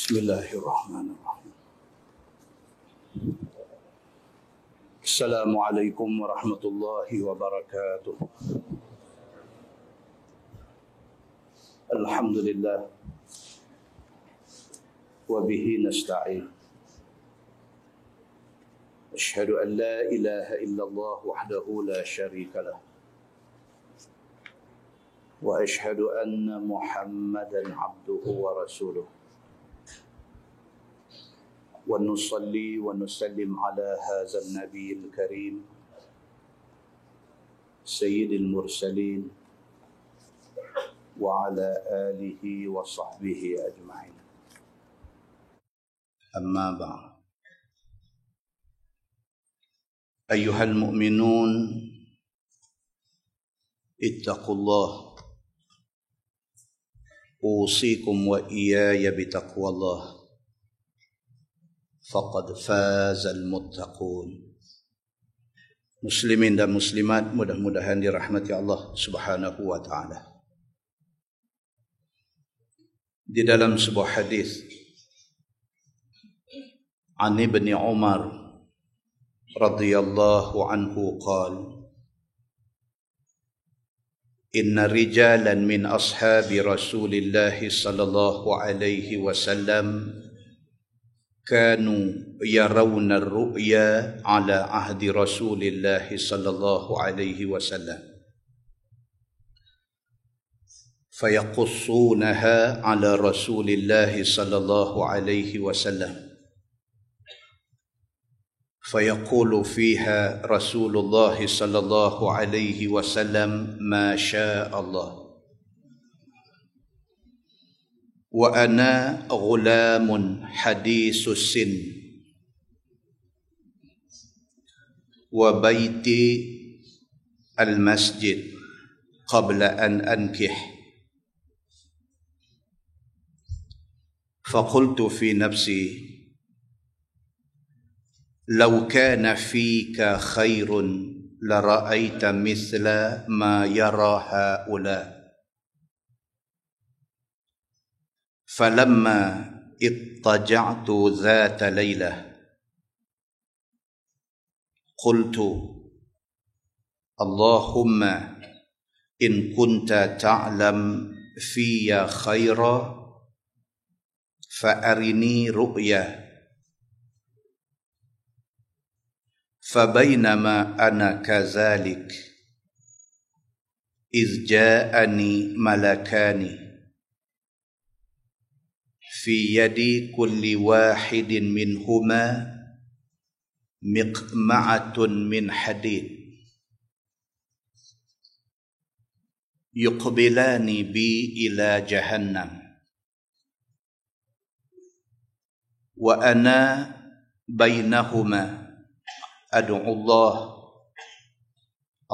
Bismillahirrahmanirrahim. Assalamualaikum warahmatullahi wabarakatuh. Alhamdulillah wa bihi nasta'in. Asyhadu an la ilaha illallah wahdahu la syarika lah. Wa asyhadu anna Muhammadan abduhu wa rasuluh. Wa nusalli wa nusallim ala hadha an-nabiy al-karim sayyidil mursalin wa ala alihi wa sahbihi ajma'in. Amma ba'd. Ayyuhal mu'minun ittaqullah. Usikum wa iyaya bitaqwallah. Faqad fazal muttaqun. Muslimin dan muslimat, mudah-mudahan dirahmati Allah Subhanahu wa taala. Di dalam sebuah hadis an Ibni Umar radhiyallahu anhu qala: Inna rijalan min ashabi Rasulillah sallallahu alaihi wasallam kanu yarawna ar-ru'ya ala ahdi Rasulillah sallallahu alaihi wasallam fayaqussunaha ala Rasulillah sallallahu alaihi wasallam fayaqulu fiha Rasulullah sallallahu alaihi wasallam ma syaa Allah. Wa ana ghulamun hadisus sin wa baiti al-masjid qabla an ankih faqultu fi nafsi law kana fika khairun la ra'aita mithla ma yara haula. Falamma ittaja'tu dhata laylah qultu Allahumma in kunta ta'lam fiyya khaira fa'arini ru'ya. Fabainama ana kazalik iz ja'ani malakani fi yadi kulli wahidin minhuma miqma'atun min hadid yuqbilani bi ila jahannam wa ana bainahuma ad'u Allah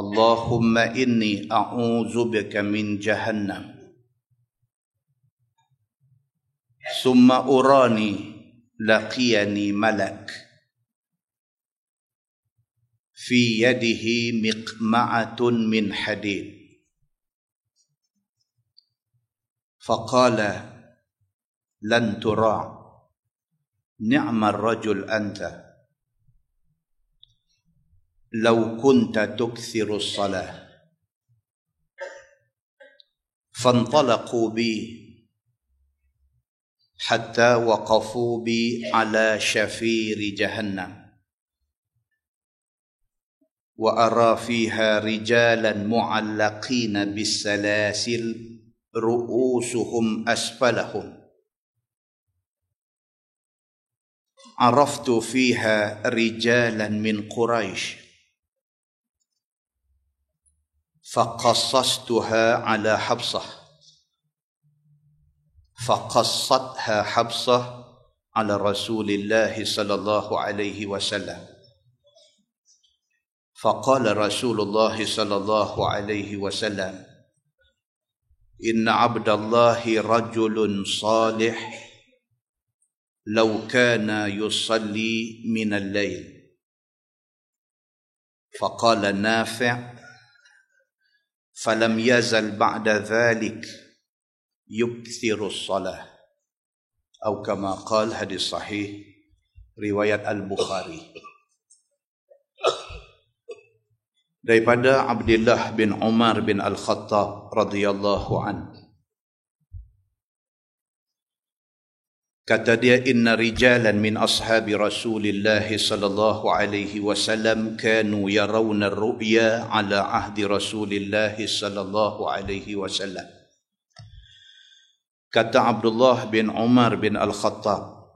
Allahumma inni a'udzu bika min jahannam. Summa urani laqiyani malak fi yadihi miqma'atun min hadid faqala lan tura' ni'ma ar-rajul anta law kunta tukthiru as-salah. Fantalaqu bi hatta waqafu bi ala syafiri jahannam wa ara fiha rijalan mu'allaqina bis-salasil ru'usuhum asfalahum araftu fiha rijalan min Quraisy faqassastuha ala Hafsah faqassatha Hafsah ala Rasulillah sallallahu alaihi wasallam faqala Rasulullah sallallahu alaihi wasallam inna abdallahi rajulun salih law kana yusalli min al-lail. Faqala Nafi' falam yazal ba'da dhalik yukthiru as-salah atau kama qala, hadis sahih riwayat Al-Bukhari. Daripada Abdullah bin Umar bin Al-Khattab radhiyallahu anhu, kata dia, inna rijalan min ashabi Rasulillah sallallahu alaihi wasallam kanu yarawna ar-ru'ya ala ahdi Rasulillah sallallahu alaihi wasallam. Kata Abdullah bin Umar bin Al-Khattab,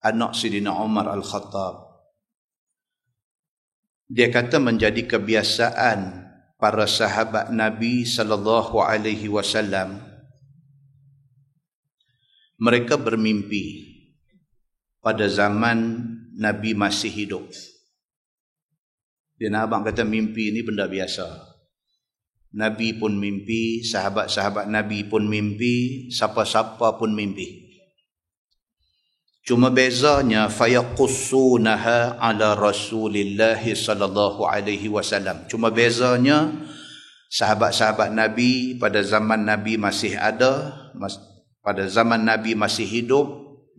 anak Sidina Umar Al-Khattab, dia kata menjadi kebiasaan para sahabat Nabi sallallahu alaihi wasallam, mereka bermimpi pada zaman Nabi masih hidup. Dia nak abang kata mimpi ni benda biasa. Nabi pun mimpi, sahabat-sahabat Nabi pun mimpi, siapa-siapa pun mimpi. Cuma bezanya fayaqussunaha ala Rasulillah sallallahu alaihi wasallam. Cuma bezanya sahabat-sahabat Nabi pada zaman Nabi masih ada, pada zaman Nabi masih hidup,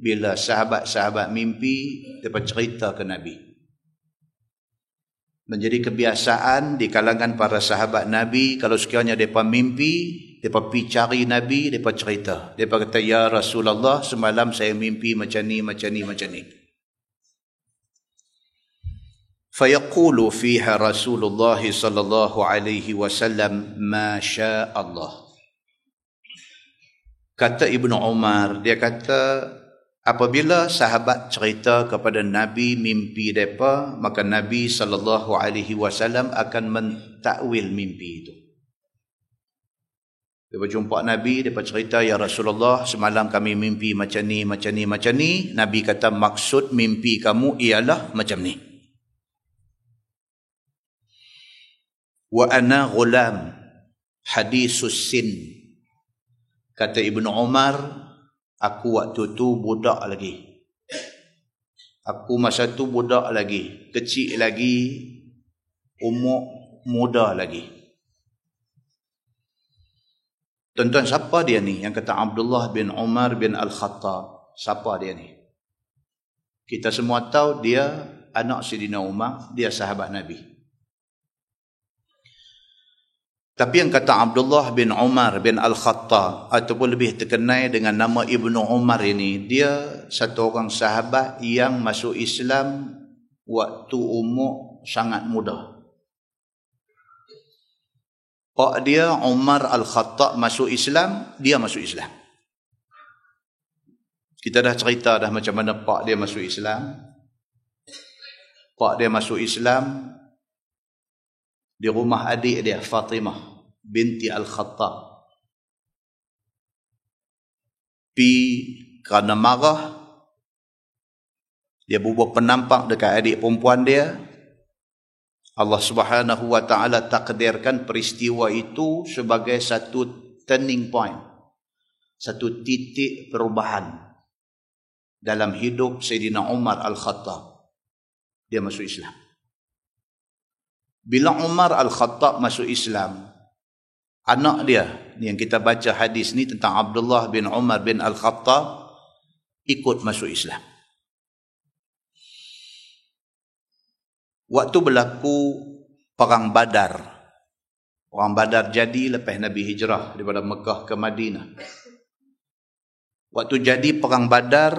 bila sahabat-sahabat mimpi, mereka cerita ke Nabi. Menjadi kebiasaan di kalangan para sahabat Nabi, kalau sekiranya mereka mimpi, mereka pergi cari Nabi, mereka cerita. Mereka kata, ya Rasulullah, semalam saya mimpi macam ni, macam ni, macam ni. Fayaqulu fiha Rasulullah sallallahu alaihi wasallam, ma syaa Allah. Kata Ibnu Umar, dia kata apabila sahabat cerita kepada Nabi mimpi mereka, maka Nabi sallallahu alaihi wasallam akan mentakwil mimpi itu. Dia berjumpa Nabi, dia cerita, ya Rasulullah, semalam kami mimpi macam ni, macam ni, macam ni. Nabi kata maksud mimpi kamu ialah macam ni. Wa ana ghulam hadisus sin. Kata Ibnu Umar, aku waktu tu budak lagi. Aku masa tu budak lagi, kecil lagi, umur muda lagi. Tuan-tuan, siapa dia ni yang kata Abdullah bin Umar bin Al-Khattab? Siapa dia ni? Kita semua tahu dia anak Sidina Umar, dia sahabat Nabi. Tapi yang kata Abdullah bin Umar bin Al-Khattab, ataupun lebih terkenal dengan nama Ibnu Umar ini, dia satu orang sahabat yang masuk Islam waktu umur sangat muda. Pak dia Umar Al-Khattab masuk Islam, dia masuk Islam. Kita dah cerita dah macam mana pak dia masuk Islam. Pak dia masuk Islam di rumah adik dia Fatimah binti Al-Khattab. Kerana marah, dia bubuh penampak dekat adik perempuan dia. Allah Subhanahu wa taala takdirkan peristiwa itu sebagai satu turning point, satu titik perubahan dalam hidup Sayyidina Umar Al-Khattab. Dia masuk Islam. Bila Umar Al-Khattab masuk Islam, anak dia, yang kita baca hadis ni tentang Abdullah bin Umar bin Al-Khattab, ikut masuk Islam. Waktu berlaku Perang Badar. Perang Badar jadi lepas Nabi hijrah daripada Mekah ke Madinah. Waktu jadi Perang Badar,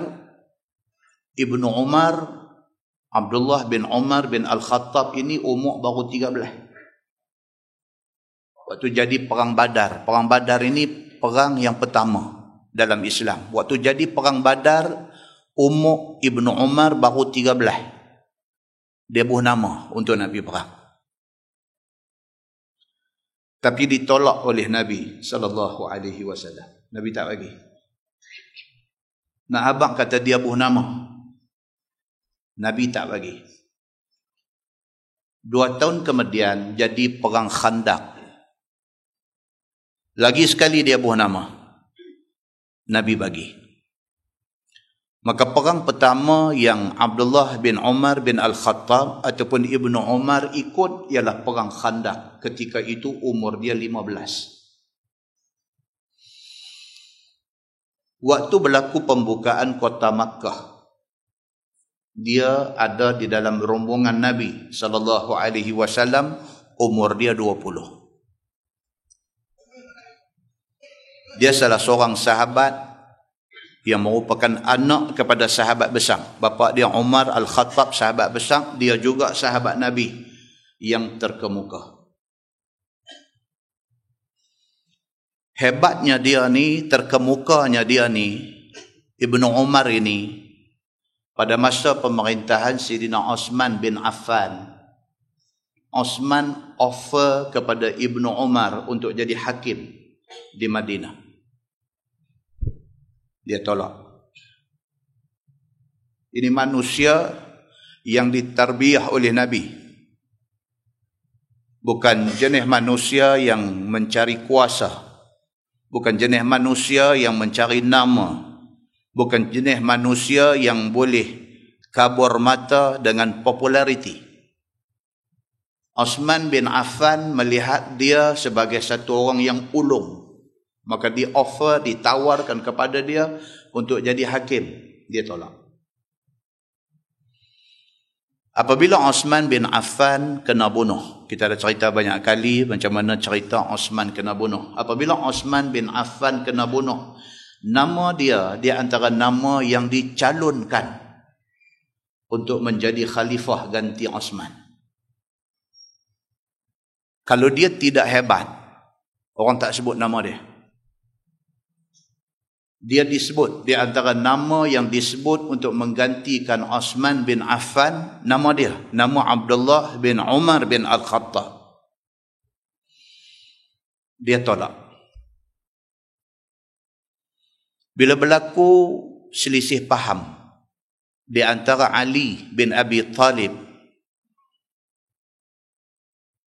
Ibnu Umar, Abdullah bin Umar bin Al-Khattab ini umur baru 13. Waktu jadi Perang Badar. Perang Badar ini perang yang pertama dalam Islam. Waktu jadi Perang Badar, umur Ibnu Umar baru 13. Dia buh nama untuk Nabi perang. Tapi ditolak oleh Nabi sallallahu alaihi wasallam. Nabi tak bagi. Nak abang kata dia buh nama. Nabi tak bagi. 2 tahun kemudian jadi perang Khandaq. Lagi sekali dia buh nama. Nabi bagi. Maka perang pertama yang Abdullah bin Umar bin Al-Khattab ataupun Ibnu Umar ikut ialah perang Khandaq. Ketika itu umur dia 15. Waktu berlaku pembukaan kota Makkah, dia ada di dalam rombongan Nabi SAW, umur dia 20. Dia salah seorang sahabat yang merupakan anak kepada sahabat besar. Bapa dia Umar Al-Khattab, sahabat besar. Dia juga sahabat Nabi yang terkemuka. Hebatnya dia ni, terkemukanya dia ni, Ibnu Umar ini, pada masa pemerintahan Sayyidina Osman bin Affan, Osman offer kepada Ibnu Umar untuk jadi hakim di Madinah. Dia tolak. Ini manusia yang ditarbiyah oleh Nabi. Bukan jenis manusia yang mencari kuasa. Bukan jenis manusia yang mencari nama. Bukan jenis manusia yang boleh kabur mata dengan populariti. Osman bin Affan melihat dia sebagai satu orang yang ulung. Maka dia offer, ditawarkan kepada dia untuk jadi hakim. Dia tolak. Apabila Osman bin Affan kena bunuh, kita ada cerita banyak kali macam mana cerita Osman kena bunuh. Apabila Osman bin Affan kena bunuh, nama dia antara nama yang dicalonkan untuk menjadi khalifah ganti Osman. Kalau dia tidak hebat, orang tak sebut nama dia. Dia disebut, di antara nama yang disebut untuk menggantikan Osman bin Affan, nama dia, nama Abdullah bin Umar bin Al-Khattab. Dia tolak. Bila berlaku selisih faham di antara Ali bin Abi Talib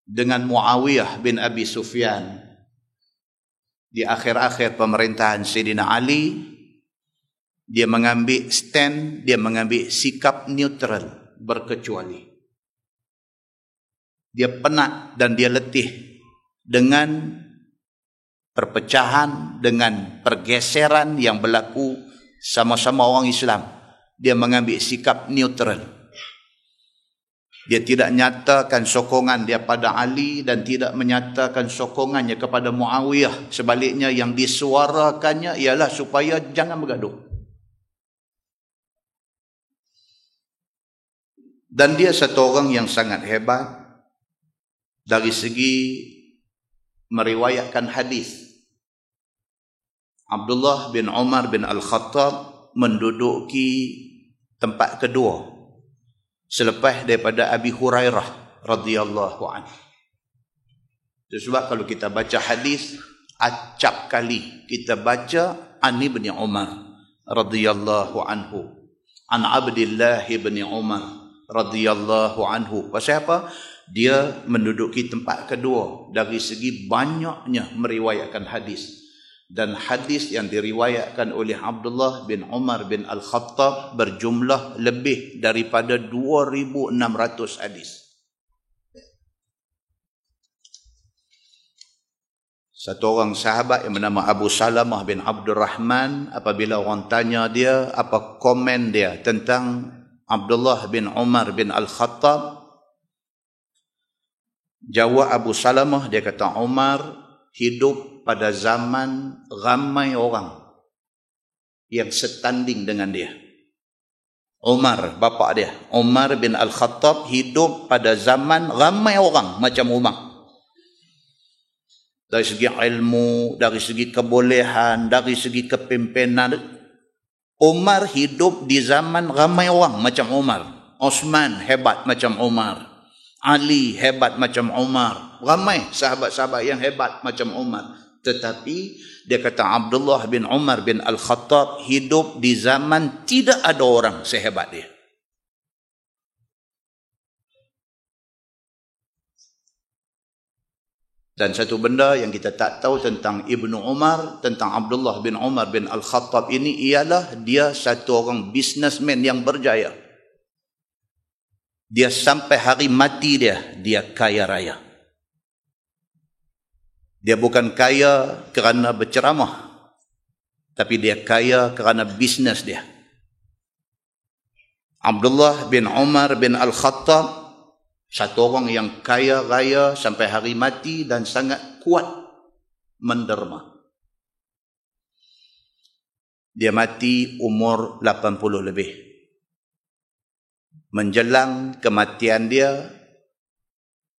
dengan Muawiyah bin Abi Sufyan, di akhir-akhir pemerintahan Sayyidina Ali, dia mengambil stand, dia mengambil sikap neutral, berkecuali. Dia penat dan dia letih dengan perpecahan, dengan pergeseran yang berlaku sama-sama orang Islam. Dia mengambil sikap neutral. Dia tidak nyatakan sokongan dia pada Ali dan tidak menyatakan sokongannya kepada Muawiyah. Sebaliknya yang disuarakannya ialah supaya jangan bergaduh. Dan dia satu orang yang sangat hebat dari segi meriwayatkan hadis. Abdullah bin Umar bin Al-Khattab menduduki tempat kedua selepas daripada Abi Hurairah radhiyallahu anhu. Sebab kalau kita baca hadis, acap kali kita baca an Ibn Umar radhiyallahu anhu, an Abdullah bin Umar radhiyallahu anhu. Pasal apa? Dia menduduki tempat kedua dari segi banyaknya meriwayatkan hadis. Dan hadis yang diriwayatkan oleh Abdullah bin Umar bin Al-Khattab berjumlah lebih daripada 2,600 hadis. Satu orang sahabat yang bernama Abu Salamah bin Abdul Rahman, apabila orang tanya dia apa komen dia tentang Abdullah bin Umar bin Al-Khattab, jawab Abu Salamah, dia kata Umar hidup pada zaman ramai orang yang setanding dengan dia. Umar, bapa dia, Umar bin Al-Khattab hidup pada zaman ramai orang macam Umar. Dari segi ilmu, dari segi kebolehan, dari segi kepimpinan. Umar hidup di zaman ramai orang macam Umar. Osman hebat macam Umar. Ali hebat macam Umar. Ramai sahabat-sahabat yang hebat macam Umar. Tetapi dia kata Abdullah bin Umar bin Al-Khattab hidup di zaman tidak ada orang sehebat dia. Dan satu benda yang kita tak tahu tentang Ibnu Umar, tentang Abdullah bin Umar bin Al-Khattab ini ialah dia satu orang businessman yang berjaya. Dia sampai hari mati dia kaya raya. Dia bukan kaya kerana berceramah, tapi dia kaya kerana bisnes dia. Abdullah bin Umar bin Al-Khattab, satu orang yang kaya raya sampai hari mati dan sangat kuat menderma. Dia mati umur 80 lebih. Menjelang kematian dia,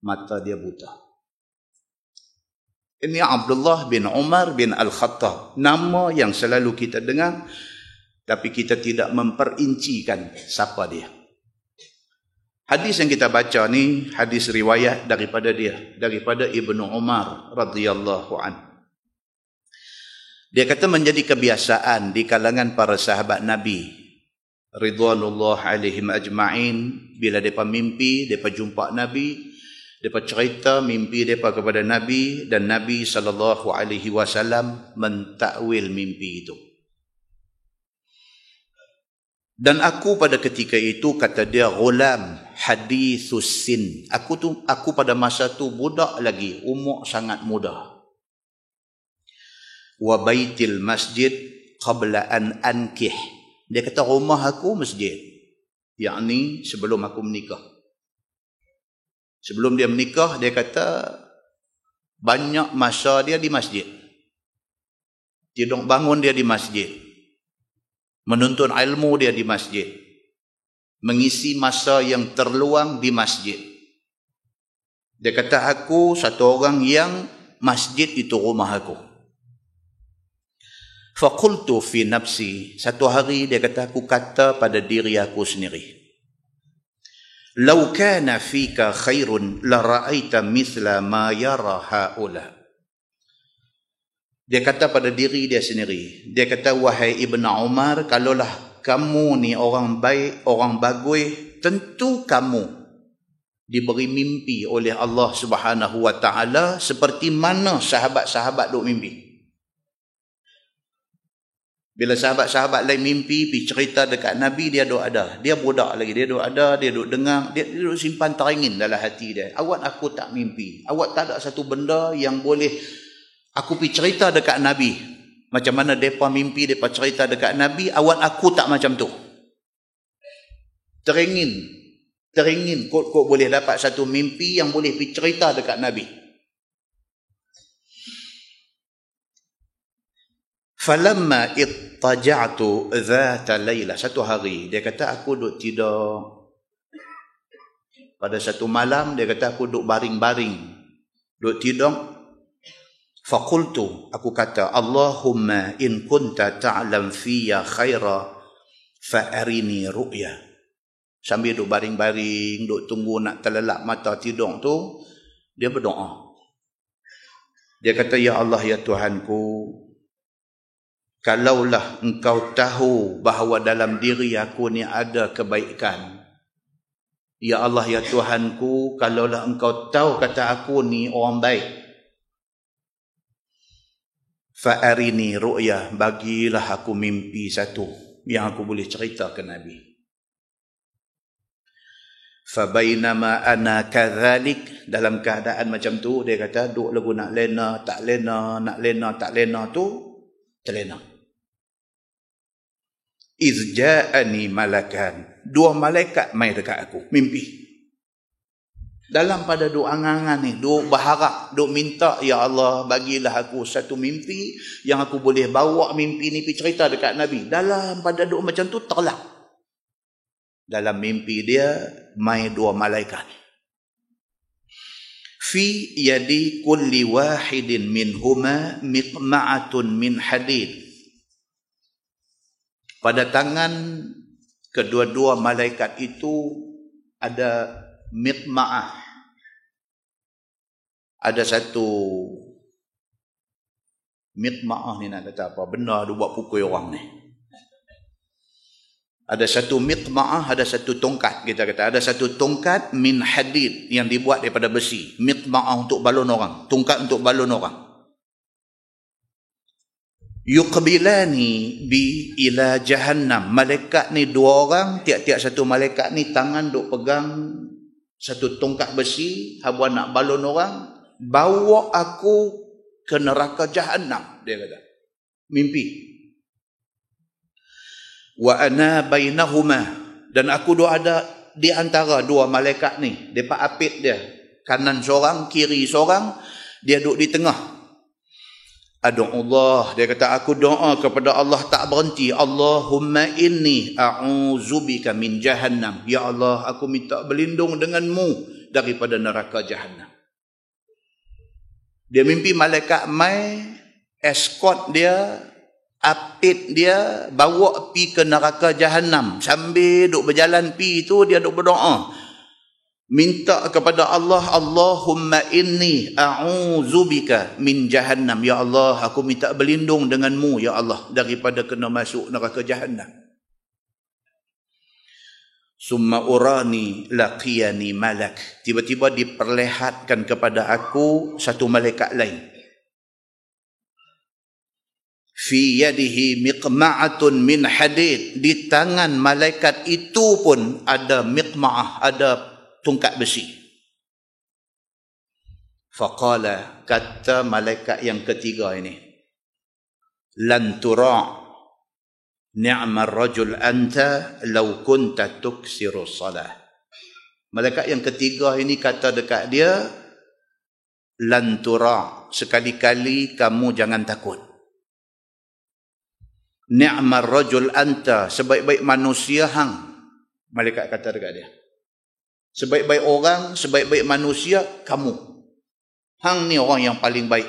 mata dia buta. Ini Abdullah bin Umar bin Al-Khattab. Nama yang selalu kita dengar, tapi kita tidak memperincikan siapa dia. Hadis yang kita baca ni, hadis riwayat daripada dia, daripada Ibnu Umar radhiyallahu an. Dia kata menjadi kebiasaan di kalangan para sahabat Nabi, ridwanullah alaihim ajma'in, bila mereka mimpi, mereka jumpa Nabi, mereka cerita mimpi mereka kepada Nabi, dan Nabi SAW mentakwil mimpi itu. Dan aku pada ketika itu, kata dia, ghulam hadithus sin. Aku pada masa tu budak lagi, umur sangat muda. Wa baitil masjid qabla an ankih. Dia kata rumah aku masjid. Yakni sebelum aku menikah. Sebelum dia menikah, dia kata banyak masa dia di masjid. Tidur bangun dia di masjid. Menuntut ilmu dia di masjid. Mengisi masa yang terluang di masjid. Dia kata aku satu orang yang masjid itu rumah aku. Faqultu fi nafsi. Satu hari dia kata aku kata pada diri aku sendiri. Lau kana fika khairun la ra'aita mithla ma yara haula. Dia kata pada diri dia sendiri. Dia kata wahai Ibn Umar, kalaulah kamu ni orang baik, orang bagus, tentu kamu diberi mimpi oleh Allah Subhanahu wa taala seperti mana sahabat-sahabat duk mimpi. Bila sahabat-sahabat lain mimpi, pergi cerita dekat Nabi, dia duk ada. Dia budak lagi, dia duk ada, dia duk dengar, dia duk simpan teringin dalam hati dia. Awak aku tak mimpi. Awak tak ada satu benda yang boleh aku pergi cerita dekat Nabi. Macam mana mereka mimpi, mereka cerita dekat Nabi, awak aku tak macam tu. Teringin kok boleh dapat satu mimpi yang boleh pergi cerita dekat Nabi. Falamma ittaja'tu dhata layla. Satu hari dia kata aku duk tidur. Pada satu malam dia kata aku duk baring-baring, duk tidur. Faqultu, aku kata, Allahumma in kunta ta'lam fiyya khaira fa arini ru'ya. Sambil duk baring-baring, duk tunggu nak terlelap mata tidur tu, dia berdoa. Dia kata, ya Allah, ya Tuhanku, kalaulah engkau tahu bahawa dalam diri aku ni ada kebaikan. Ya Allah, ya Tuhanku, kalaulah engkau tahu kata aku ni orang baik. Fa'arini ru'ya, bagilah aku mimpi satu yang aku boleh cerita ke Nabi. Fabainama ana kadzalik, dalam keadaan macam tu, dia kata, duk lagu nak lena, tak lena, nak lena, tak lena tu, terlena. Izja'ani malakan. Dua malaikat mai dekat aku, mimpi. Dalam pada duk angan-angan ni, duk berharap, duk minta, ya Allah, bagilah aku satu mimpi yang aku boleh bawa mimpi ni pergi cerita dekat Nabi. Dalam pada duk macam tu, terlak. Dalam mimpi dia, mai dua malaikat. Fi yadi kulli wahidin minhuma miqma'atun min hadid. Pada tangan kedua-dua malaikat itu ada miqma'ah. Ada satu miqma'ah ni nak kata apa? Benda dia buat pukul orang ni. Ada satu miqma'ah, ada satu tongkat, kita kata. Ada satu tongkat min hadid yang dibuat daripada besi. Miqma'ah untuk balon orang. Tongkat untuk balon orang. Yuqbilani bi ila jahannam. Malaikat ni dua orang, tiap-tiap satu malaikat ni tangan duk pegang satu tongkat besi, habuan nak balon orang, bawa aku ke neraka jahannam, dia kata. Mimpi. Wa ana bainahuma, dan aku ada di antara dua malaikat ni. Depa apit dia. Kanan seorang, kiri seorang, dia duduk di tengah. Adu'ullah, dia kata aku doa kepada Allah tak berhenti. Allahumma inni a'udzubika min jahannam. Ya Allah, aku minta berlindung denganmu daripada neraka jahannam. Dia mimpi malaikat mai escort dia, apit dia, bawa pi ke neraka jahannam. Sambil duk berjalan pi tu, dia duk berdoa. Minta kepada Allah, Allahumma inni a'udzubika min jahannam. Ya Allah, aku minta berlindung denganmu, ya Allah, daripada kena masuk neraka jahannam. Summa urani laqiyani malak. Tiba-tiba diperlihatkan kepada aku satu malaikat lain. Fi yadihi miqma'atun min hadid. Di tangan malaikat itu pun ada miqma'ah, ada tungkat besi. Faqala, kata malaikat yang ketiga ini, lan tura' ni'mar rajul anta law kunta tuksiru salah. Malaikat yang ketiga ini kata dekat dia, lan tura', sekali-kali kamu jangan takut. Ni'mar rajul anta, sebaik-baik manusia hang. Malaikat kata dekat dia. Sebaik-baik orang, sebaik-baik manusia, kamu. Hang ni orang yang paling baik.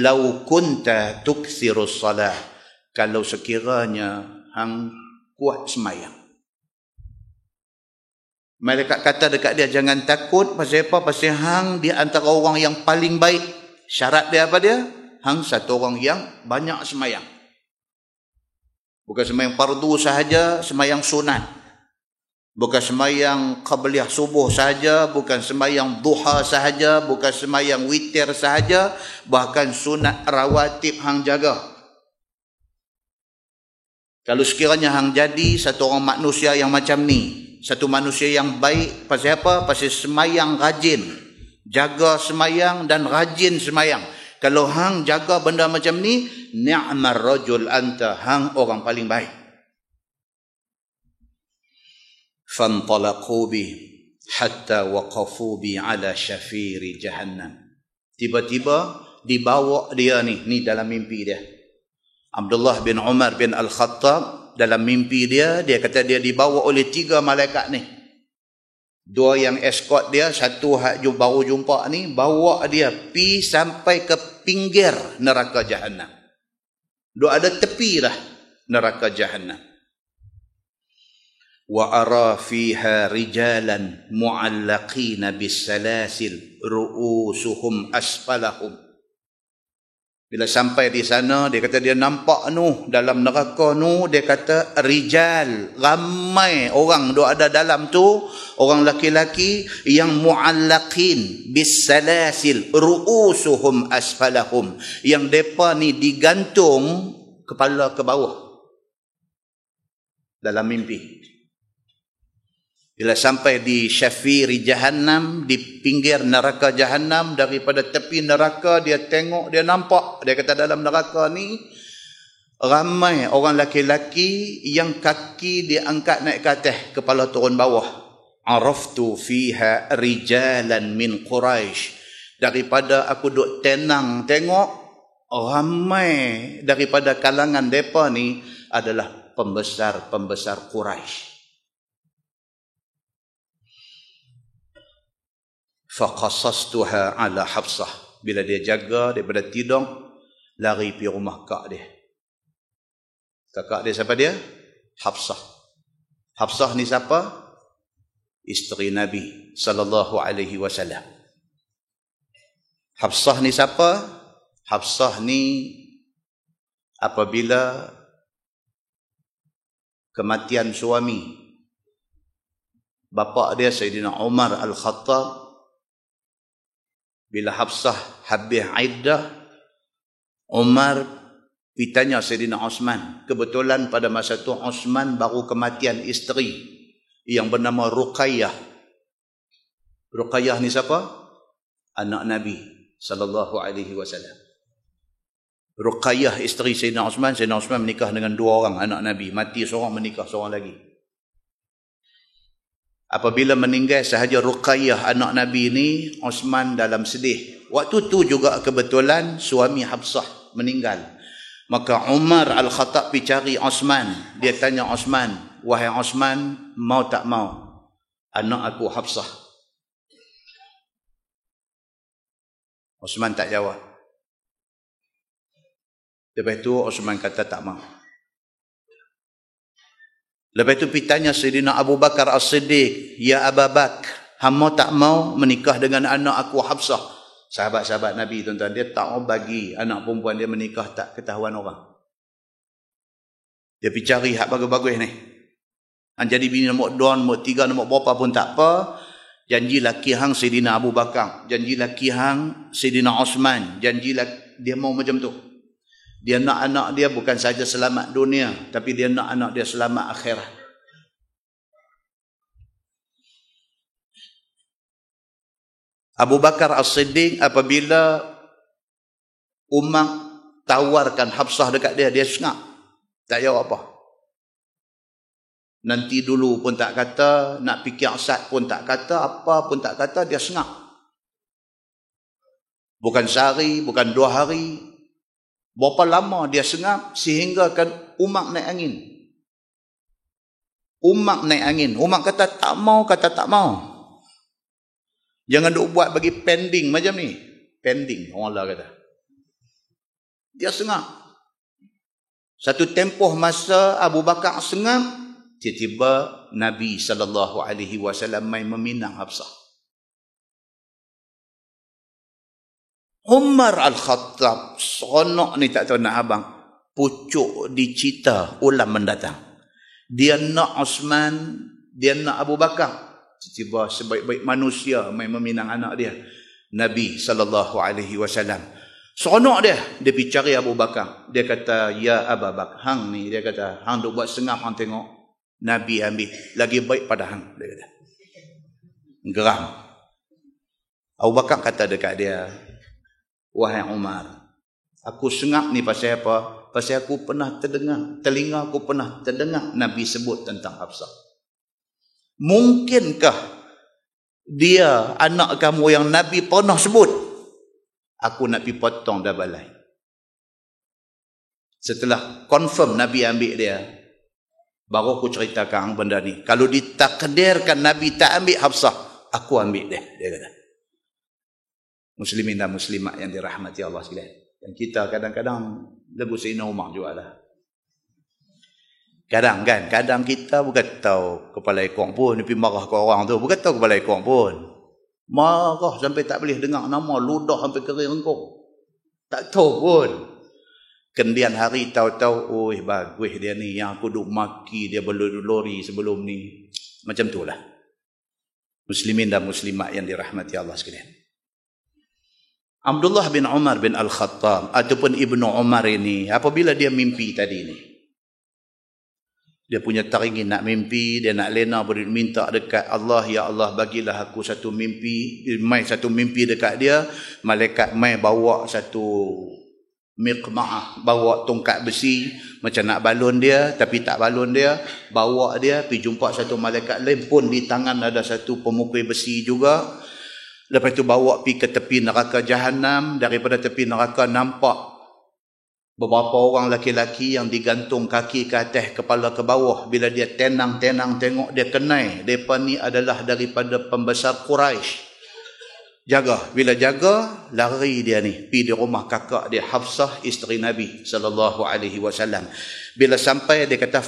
Lau kunta tukthirus salah. Kalau sekiranya hang kuat semayang. Malaikat kata dekat dia, jangan takut. Pasal apa? Pasal hang di antara orang yang paling baik. Syarat dia apa dia? Hang satu orang yang banyak semayang. Bukan semayang fardu sahaja, semayang sunat. Bukan semayang qabliyah subuh sahaja, bukan semayang duha sahaja, bukan semayang witir sahaja, bahkan sunat rawatib hang jaga. Kalau sekiranya hang jadi satu orang manusia yang macam ni, satu manusia yang baik, pasal apa? Pasal semayang rajin. Jaga semayang dan rajin semayang. Kalau hang jaga benda macam ni, ni'mar rajul anta, hang orang paling baik. Fantalaqu bi hatta waqafu bi ala syafiri jahannam. Tiba-tiba dibawa dia ni dalam mimpi dia. Abdullah bin Umar bin Al-Khattab dalam mimpi dia kata dia dibawa oleh 3 malaikat ni. 2 yang escort dia, satu baru jumpa ni, bawa dia pi sampai ke pinggir neraka jahannam. Dia ada tepi dah neraka jahannam. Wa ara fiha rijalan mu'allaqina bis-salasil ru'usuhum asfalahum. Bila sampai di sana, dia kata dia nampak dalam neraka dia kata rijal, ramai orang duk ada dalam tu, orang laki-laki yang mu'allaqin bis-salasil ru'usuhum asfalahum, yang depa ni digantung kepala ke bawah dalam mimpi. Bila sampai di syafiri jahannam, di pinggir neraka jahannam, daripada tepi neraka dia tengok, dia nampak, dia kata dalam neraka ni ramai orang laki-laki yang kaki dia angkat naik ke atas, kepala turun bawah. Araftu fiha rijalan min Quraisy. Daripada aku duk tenang tengok, ramai daripada kalangan depa ni adalah pembesar-pembesar Quraisy. Faqasastuha ala Hafsah. Bila dia jaga daripada tidur, lari pergi rumah kak dia. Kakak dia siapa dia? Hafsah. Hafsah ni siapa? Isteri Nabi sallallahu alaihi wasallam. Hafsah ni siapa? Hafsah ni apabila kematian suami, bapa dia Sayyidina Umar Al-Khattab, bila Hafsah habis iddah, Umar pergi tanya Sayyidina Osman. Kebetulan pada masa tu Osman baru kematian isteri yang bernama Ruqayyah. Ruqayyah ni siapa? Anak Nabi sallallahu alaihi wasallam. Ruqayyah isteri Sayyidina Osman menikah dengan 2 orang anak Nabi. Mati seorang, menikah seorang lagi. Apabila meninggal sahaja Ruqayyah anak Nabi ini, Osman dalam sedih. Waktu tu juga kebetulan suami Hafsah meninggal. Maka Umar Al-Khattab pergi cari Osman. Dia tanya Osman, wahai Osman, mau tak mau anak aku Hafsah? Osman tak jawab. Lepas tu Osman kata tak mau. Lepas tu pergi tanya Sayyidina Abu Bakar As-Siddiq, ya Abu Bakar, hamba tak mau menikah dengan anak aku Hafsah. Sahabat-sahabat Nabi tuan-tuan, dia tak mau bagi anak perempuan dia menikah tak ketahuan orang. Dia pergi cari hak bagus-bagus ni. Jadi bini nombor 2, nombor 3, nombor berapa pun tak apa. Janji laki hang Sayyidina Abu Bakar, janji laki hang Sayyidina Osman, janji dia mau macam tu. Dia nak anak dia bukan saja selamat dunia, tapi dia nak anak dia selamat akhirat. Abu Bakar As-Siddiq apabila Umar tawarkan Hafsah dekat dia, dia sengak. Tak jawab apa. Nanti dulu pun tak kata, nak fikir asat pun tak kata, apa pun tak kata, dia sengak. Bukan sehari, bukan 2 hari. Berapa lama dia sengak sehingga kan Umar naik angin. Umar naik angin. Umar kata tak mau, kata tak mau. Jangan duk buat bagi pending macam ni. Pending, orang Allah kata. Dia sengak. Satu tempoh masa Abu Bakar sengak, tiba-tiba Nabi SAW main meminang Hafsah. Umar Al-Khattab, seronok ni tak tahu nak abang, pucuk dicita ulam mendatang. Dia nak Osman, dia nak Abu Bakar. Tiba-tiba sebaik-baik manusia main meminang anak dia, Nabi SAW. Seronok dia pergi cari Abu Bakar. Dia kata, ya Abu Bakar, hang ni, dia kata, hang duk buat sengap, hang tengok Nabi ambil, lagi baik pada hang, dia kata. Geram. Abu Bakar kata dekat dia, wahai Umar, aku sengap ni pasal apa? Pasal aku pernah terdengar, telinga aku pernah terdengar Nabi sebut tentang Hafsah. Mungkinkah dia anak kamu yang Nabi pernah sebut? Aku nak pergi potong dah balai. Setelah confirm Nabi ambil dia, baru aku ceritakan benda ni. Kalau ditakdirkan Nabi tak ambil Hafsah, aku ambil dia kata. Muslimin dan muslimat yang dirahmati Allah sekalian. Dan kita kadang-kadang lebu Sayyidina Umar jugalah. Kadang kita bukan tahu kepala ekor pun, dia pergi marah ke orang tu, bukan tahu kepala ekor pun. Marah sampai tak boleh dengar nama, ludah sampai kering rengkung. Tak tahu pun. Kemudian hari tahu-tahu, oh bagus dia ni, yang aku duk maki dia berlori sebelum ni. Macam tu lah. Muslimin dan muslimat yang dirahmati Allah sekalian. Abdullah bin Umar bin Al-Khattab ataupun Ibnu Umar ini, apabila dia mimpi tadi ni, dia punya taringin nak mimpi, dia nak lena minta dekat Allah, ya Allah bagilah aku satu mimpi, mai satu mimpi dekat dia, malaikat mai bawa satu miqma'ah, bawa tongkat besi macam nak balon dia, tapi tak balon dia, bawa dia pergi jumpa satu malaikat lain pun di tangan ada satu pemukul besi juga. Lepas tu bawa pergi ke tepi neraka Jahannam. Daripada tepi neraka nampak beberapa orang laki-laki yang digantung kaki ke atas, kepala ke bawah. Bila dia tenang tengok, dia kenal mereka ni adalah daripada pembesar Quraisy. Jaga, bila jaga, lari dia ni pergi di rumah kakak dia Hafsah, isteri Nabi SAW. Bila sampai dia kata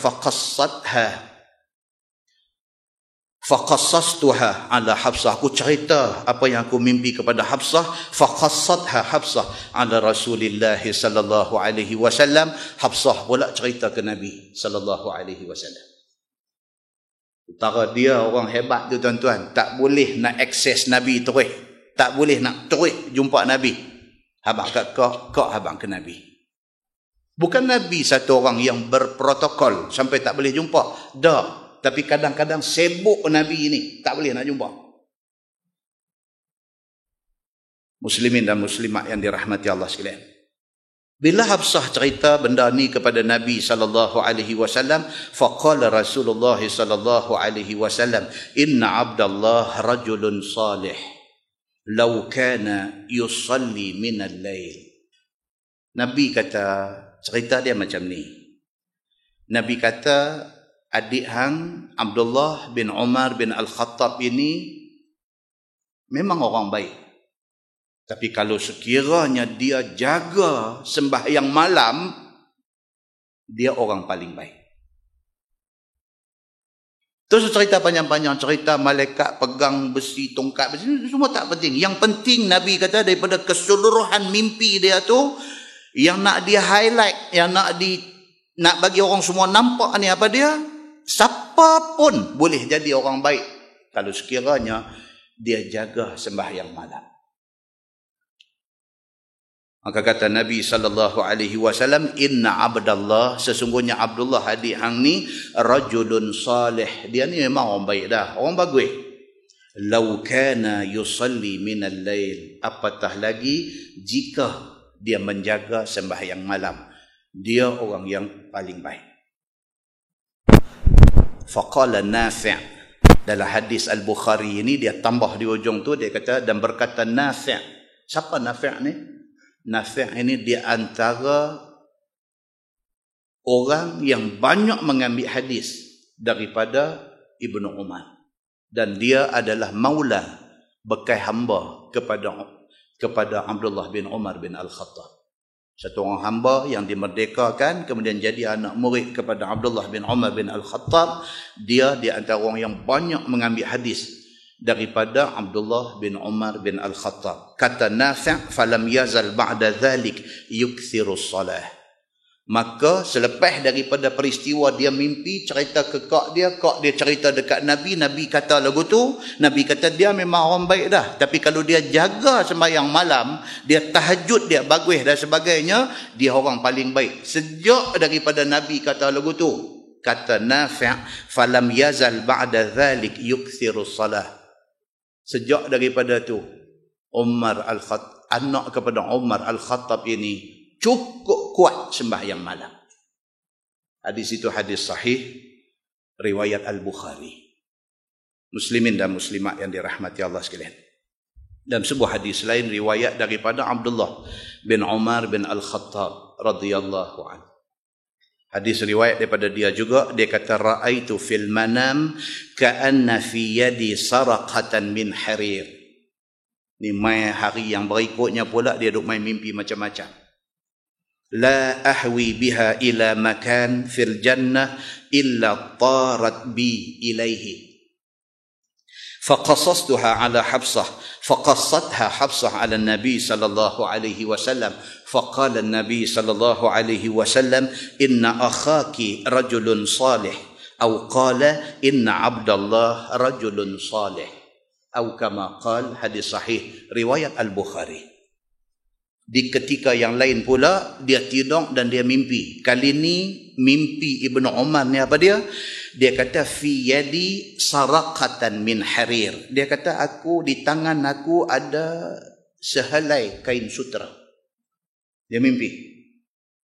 faqassastuha ala Hafsah, aku cerita apa yang aku mimpi kepada Hafsah. Faqassatha Hafsah ala Rasulillah sallallahu alaihi wasallam. Hafsah pula cerita ke Nabi sallallahu alaihi wasallam. Utara dia orang hebat tu tuan-tuan, tak boleh nak akses Nabi terus, tak boleh nak terus jumpa Nabi. Habang kat kau habang ke Nabi. Bukan Nabi satu orang yang berprotokol sampai tak boleh jumpa. Dah. Tapi kadang-kadang sibuk Nabi ini, tak boleh nak jumpa. Muslimin dan muslimat yang dirahmati Allah sekalian. Bila Hafsah cerita benda ni kepada Nabi sallallahu alaihi wasallam, faqala Rasulullah sallallahu alaihi wasallam, "Inna Abdullah rajulun salih, law kana yusalli min al-lail." Nabi kata, cerita dia macam ni. Nabi kata, adik hang Abdullah bin Umar bin Al-Khattab ini memang orang baik. Tapi kalau sekiranya dia jaga sembahyang malam, dia orang paling baik. Terus cerita panjang-panjang, cerita malaikat pegang besi, tongkat besi, semua tak penting. Yang penting Nabi kata daripada keseluruhan mimpi dia tu, yang nak dia highlight, yang nak bagi orang semua nampak ni apa dia, siapa pun boleh jadi orang baik kalau sekiranya dia jaga sembahyang malam. Maka kata Nabi sallallahu alaihi wasallam, "Inna Abdullah, sesungguhnya Abdullah adik hang ni rajulun salih." Dia ni memang orang baik dah, orang bagus. "Law kana yusalli min al-lail." Apatah lagi jika dia menjaga sembahyang malam, dia orang yang paling baik. Faqala Nafi', dalam hadis Al-Bukhari ini dia tambah di ujung tu, dia kata, dan berkata Nafi'. Siapa Nafi' ni? Nafi' ini di antara orang yang banyak mengambil hadis daripada Ibnu Umar, dan dia adalah maula, bekas hamba kepada Abdullah bin Umar bin Al-Khattab. Satu orang hamba yang dimerdekakan kemudian jadi anak murid kepada Abdullah bin Umar bin Al-Khattab. Dia di antara orang yang banyak mengambil hadis daripada Abdullah bin Umar bin Al-Khattab. Kata Nafi', falam yazal ba'da dhalik yukthirus salah. Maka selepas daripada peristiwa dia mimpi, cerita ke kak dia cerita dekat Nabi, Nabi kata lagu tu, Nabi kata dia memang orang baik dah, tapi kalau dia jaga sembahyang malam, dia tahajud, dia bagus dan sebagainya, dia orang paling baik. Sejak daripada Nabi kata lagu tu, kata Nafi', falam yazal ba'da dhalik yukthirus salah. Sejak daripada tu, anak kepada Umar Al-Khattab ini cukup kuat sembahyang malam. Hadis itu hadis sahih, riwayat Al-Bukhari. Muslimin dan muslimat yang dirahmati Allah sekalian. Dan sebuah hadis lain riwayat daripada Abdullah bin Umar bin Al-Khattab radhiyallahu anhu. Hadis riwayat daripada dia juga, dia kata ra'aitu fil manam ka'anna fi yadi saraqatan min harir. Ni mai hari yang berikutnya pula dia duk main mimpi macam-macam. La ahwi biha ila makan fil jannah illa tarat bi ilaihi. فقصصتها على حفصة فقصتها حفصة على النبي صلى الله عليه وسلم فقال النبي صلى الله عليه وسلم إن أخاك رجل صالح أو قال إن عبد الله رجل صالح أو كما قال. Hadis sahih riwayat Al-Bukhari. Di ketika yang lain pula dia tidur dan dia mimpi. Kali ni mimpi Ibnu Umar ni apa dia? Dia kata fi yadi saraqatan min harir. Dia kata di tangan aku ada sehelai kain sutera. Dia mimpi.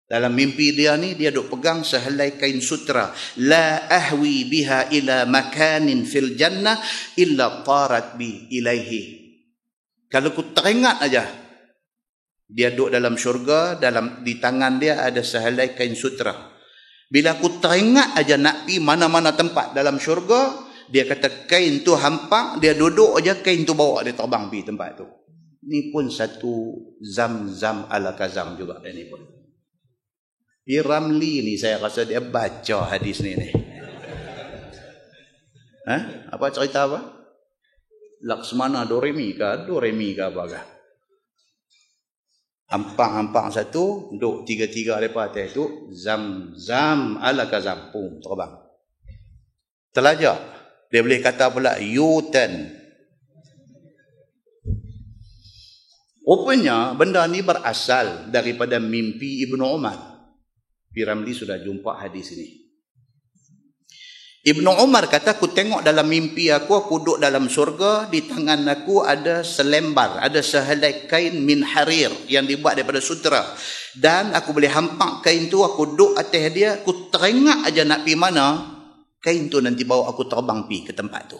Dalam mimpi dia ni dia duk pegang sehelai kain sutera. La ahwi biha ila makanin fil jannah illa tarat bi ilaihi. Kalau ku teringat aja, dia duduk dalam syurga, di tangan dia ada sehelai kain sutera. Bila aku teringat aja nak pergi mana-mana tempat dalam syurga, dia kata kain tu hampak, dia duduk aja, kain tu bawa dia terbang pergi tempat tu. Ni pun satu zam-zam ala kazam juga ni pun. Ramli ni saya rasa dia baca hadis ni. Apa cerita apa? Laksmana Doremi ke apa ke? Ampang-ampang satu, duduk tiga-tiga lepas atas tu, zam-zam ala kazam, pum, terbang. Telajak. Dia boleh kata pula, U-turn. Rupanya, benda ni berasal daripada mimpi Ibnu Umar. Piramli sudah jumpa hadis ini. Ibnu Umar kata, aku tengok dalam mimpi aku duduk dalam surga, di tangan aku ada selembar, ada sehelai kain min harir yang dibuat daripada sutera. Dan aku boleh hampak kain tu, aku duduk atas dia, aku teringat aja nak pergi mana, kain tu nanti bawa aku terbang pergi ke tempat tu.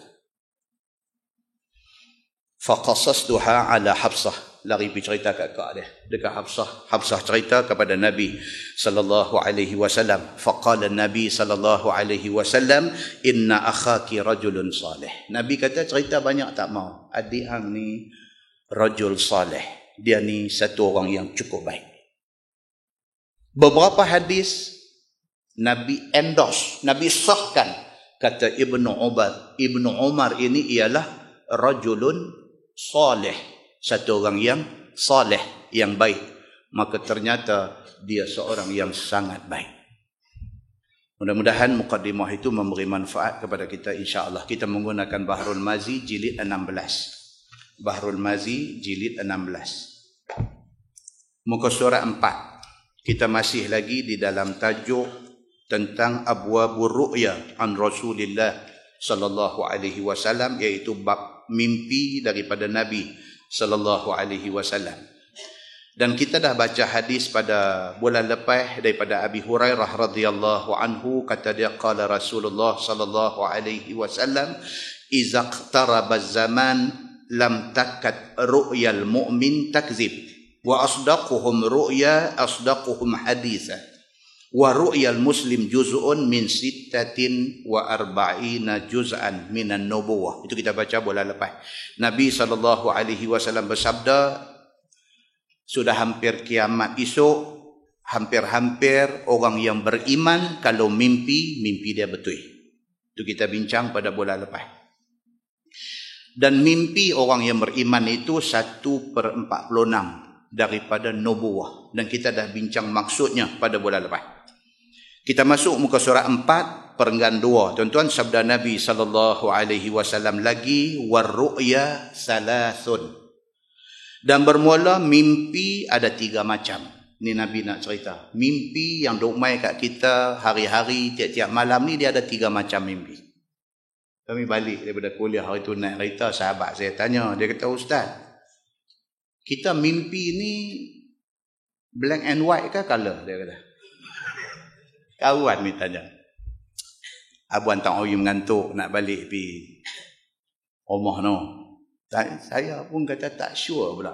Faqasastuha ala Hafsah. Lari pergi cerita kat kak dia. Dekat Hafsah. Hafsah cerita kepada Nabi sallallahu alaihi wasallam. Faqala Nabi sallallahu alaihi wasallam, inna akhaki rajulun salih. Nabi kata cerita banyak tak mau. Adik hang ni rajul salih. Dia ni satu orang yang cukup baik. Beberapa hadis Nabi endorse, Nabi sahkan, kata Ibnu Umar ini ialah rajulun salih, satu orang yang salih, yang baik. Maka ternyata dia seorang yang sangat baik. Mudah-mudahan mukadimah itu memberi manfaat kepada kita, insya-Allah. Kita menggunakan Bahrul Mazi jilid 16. Bahrul Mazi jilid 16. Muka surat 4. Kita masih lagi di dalam tajuk tentang abwabur ru'ya an Rasulillah sallallahu alaihi wasallam, iaitu bab mimpi daripada Nabi sallallahu alaihi wasallam. Dan kita dah baca hadis pada bulan lepas daripada Abi Hurairah radhiyallahu anhu, kata dia, qala Rasulullah sallallahu alaihi wasallam, iza iqtaraba zaman lam takat ru'yal mu'min takzib wa asdaquhum ru'ya asdaquhum haditha wa ru'yal muslim juz'un min 46 juz'an minan nubuwah. Itu kita baca bulan lepas. Nabi SAW bersabda, sudah hampir kiamat esok, hampir-hampir orang yang beriman kalau mimpi dia betul. Itu kita bincang pada bulan lepas. Dan mimpi orang yang beriman itu 1/46 daripada nubuwah. Dan kita dah bincang maksudnya pada bulan lepas. Kita masuk muka surat 4 perenggan 2. Tuan-tuan, sabda Nabi sallallahu alaihi wasallam lagi, warru'ya salasun. Dan bermula mimpi ada 3 macam. Ni Nabi nak cerita. Mimpi yang duk mai kat kita hari-hari, tiap-tiap malam ni, dia ada 3 macam mimpi. Kami balik daripada kuliah hari tu naik kereta, sahabat saya tanya, dia kata, Ustaz, kita mimpi ni black and white ke color? Dia kata. Kawan ni tanya. Abuan tak oyu mengantuk nak balik pergi rumah no. Saya pun kata tak sure pula.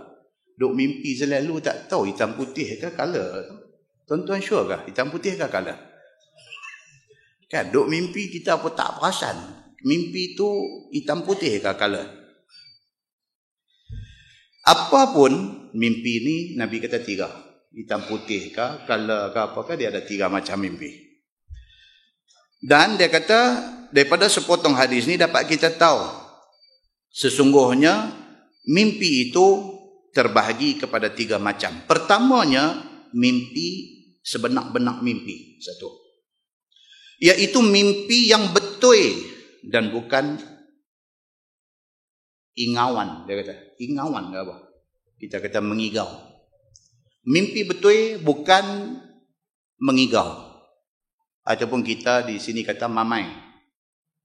Duk mimpi selalu tak tahu hitam putih ke color. Tuan-tuan sure ke hitam putih ke color? Kan duk mimpi kita pun tak perasan. Mimpi tu hitam putih ke color? Apapun mimpi ni, Nabi kata 3. Hitam putih ke, color ke apakah, dia ada 3 macam mimpi. Dan dia kata, daripada sepotong hadis ni dapat kita tahu, sesungguhnya mimpi itu terbahagi kepada 3 macam. Pertamanya, mimpi sebenak-benak mimpi. Satu. Iaitu mimpi yang betul dan bukan ingawan. Dia kata, ingawan ke apa? Kita kata mengigau. Mimpi betul bukan mengigau. Ataupun kita di sini kata mamai.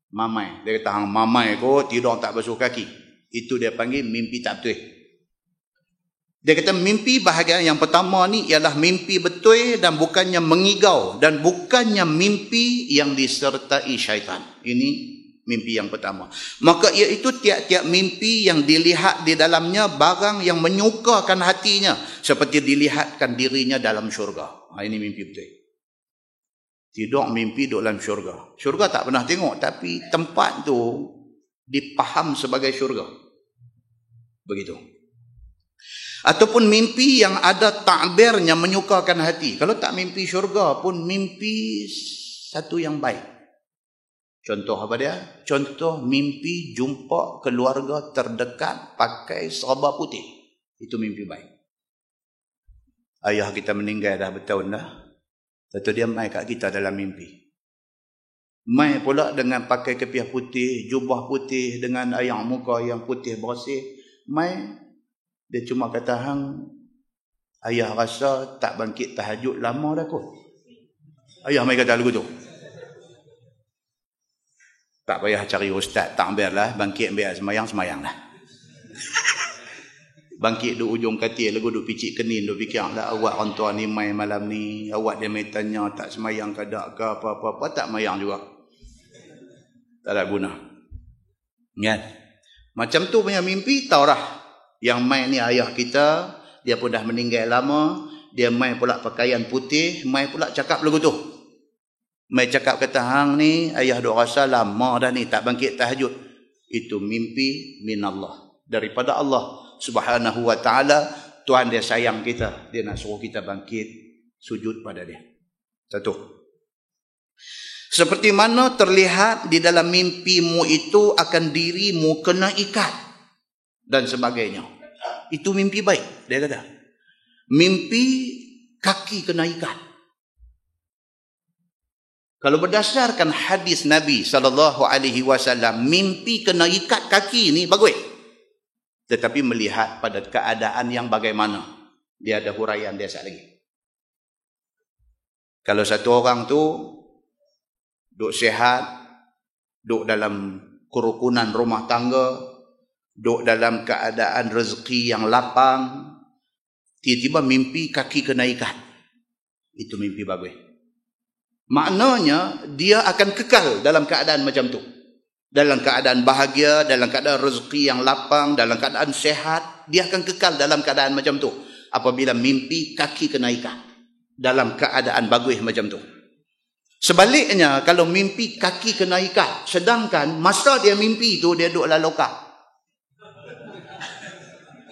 Mamai. Dia kata, hang mamai kot, tidur tak basuh kaki. Itu dia panggil mimpi tak betul. Dia kata mimpi bahagian yang pertama ni ialah mimpi betul dan bukannya mengigau. Dan bukannya mimpi yang disertai syaitan. Ini mimpi yang pertama. Maka iaitu tiap-tiap mimpi yang dilihat di dalamnya barang yang menyukakan hatinya. Seperti dilihatkan dirinya dalam syurga. Ini mimpi betul. Tidur mimpi duduk dalam syurga. Syurga tak pernah tengok. Tapi tempat tu dipaham sebagai syurga. Begitu. Ataupun mimpi yang ada takbirnya menyukakan hati. Kalau tak mimpi syurga pun mimpi satu yang baik. Contoh apa dia? Contoh mimpi jumpa keluarga terdekat pakai serba putih. Itu mimpi baik. Ayah kita meninggal dah bertahun dah. Tentu dia mai kat kita dalam mimpi. Mai pula dengan pakai kepiah putih, jubah putih, dengan air muka yang putih bersih. Mai, dia cuma kata, hang, ayah rasa tak bangkit tahajud lama dah kot. Ayah mai kata lagu tu. Tak payah cari ustaz, tak ambil lah, bangkit ambil semayang lah. Bangkit duk ujung katil, lagu duk picit kenin, duk fikir lah awak orang tua ni mai malam ni, awak dia mai tanya tak semayang ke tak ke apa-apa, tak mayang juga. Tak ada guna. Kan? Macam tu punya mimpi, tahu dah. Yang mai ni ayah kita, dia pun dah meninggal lama, dia mai pula pakaian putih, mai pula cakap lagu tu. Mai cakap kata hang ni, ayah duk rasa lama dah ni, tak bangkit tahajud. Itu mimpi minallah. Daripada Allah Subhanahu wa ta'ala. Tuhan dia sayang kita, dia nak suruh kita bangkit sujud pada dia. Satu. Seperti mana terlihat di dalam mimpimu itu akan dirimu kena ikat dan sebagainya. Itu mimpi baik, dia kata. Mimpi kaki kena ikat. Kalau berdasarkan hadis Nabi SAW, mimpi kena ikat kaki ni bagus. Tetapi melihat pada keadaan yang bagaimana. Dia ada huraian dia sekali lagi. Kalau satu orang tu duk sihat, duk dalam kerukunan rumah tangga, duk dalam keadaan rezeki yang lapang, tiba-tiba mimpi kaki kena ikat. Itu mimpi bagus. Maknanya dia akan kekal dalam keadaan macam tu. Dalam keadaan bahagia, dalam keadaan rezeki yang lapang, dalam keadaan sehat, dia akan kekal dalam keadaan macam tu. Apabila mimpi kaki kena ikat. Dalam keadaan bagus macam tu. Sebaliknya, kalau mimpi kaki kena ikat, sedangkan masa dia mimpi tu, dia duduk dalam lokap.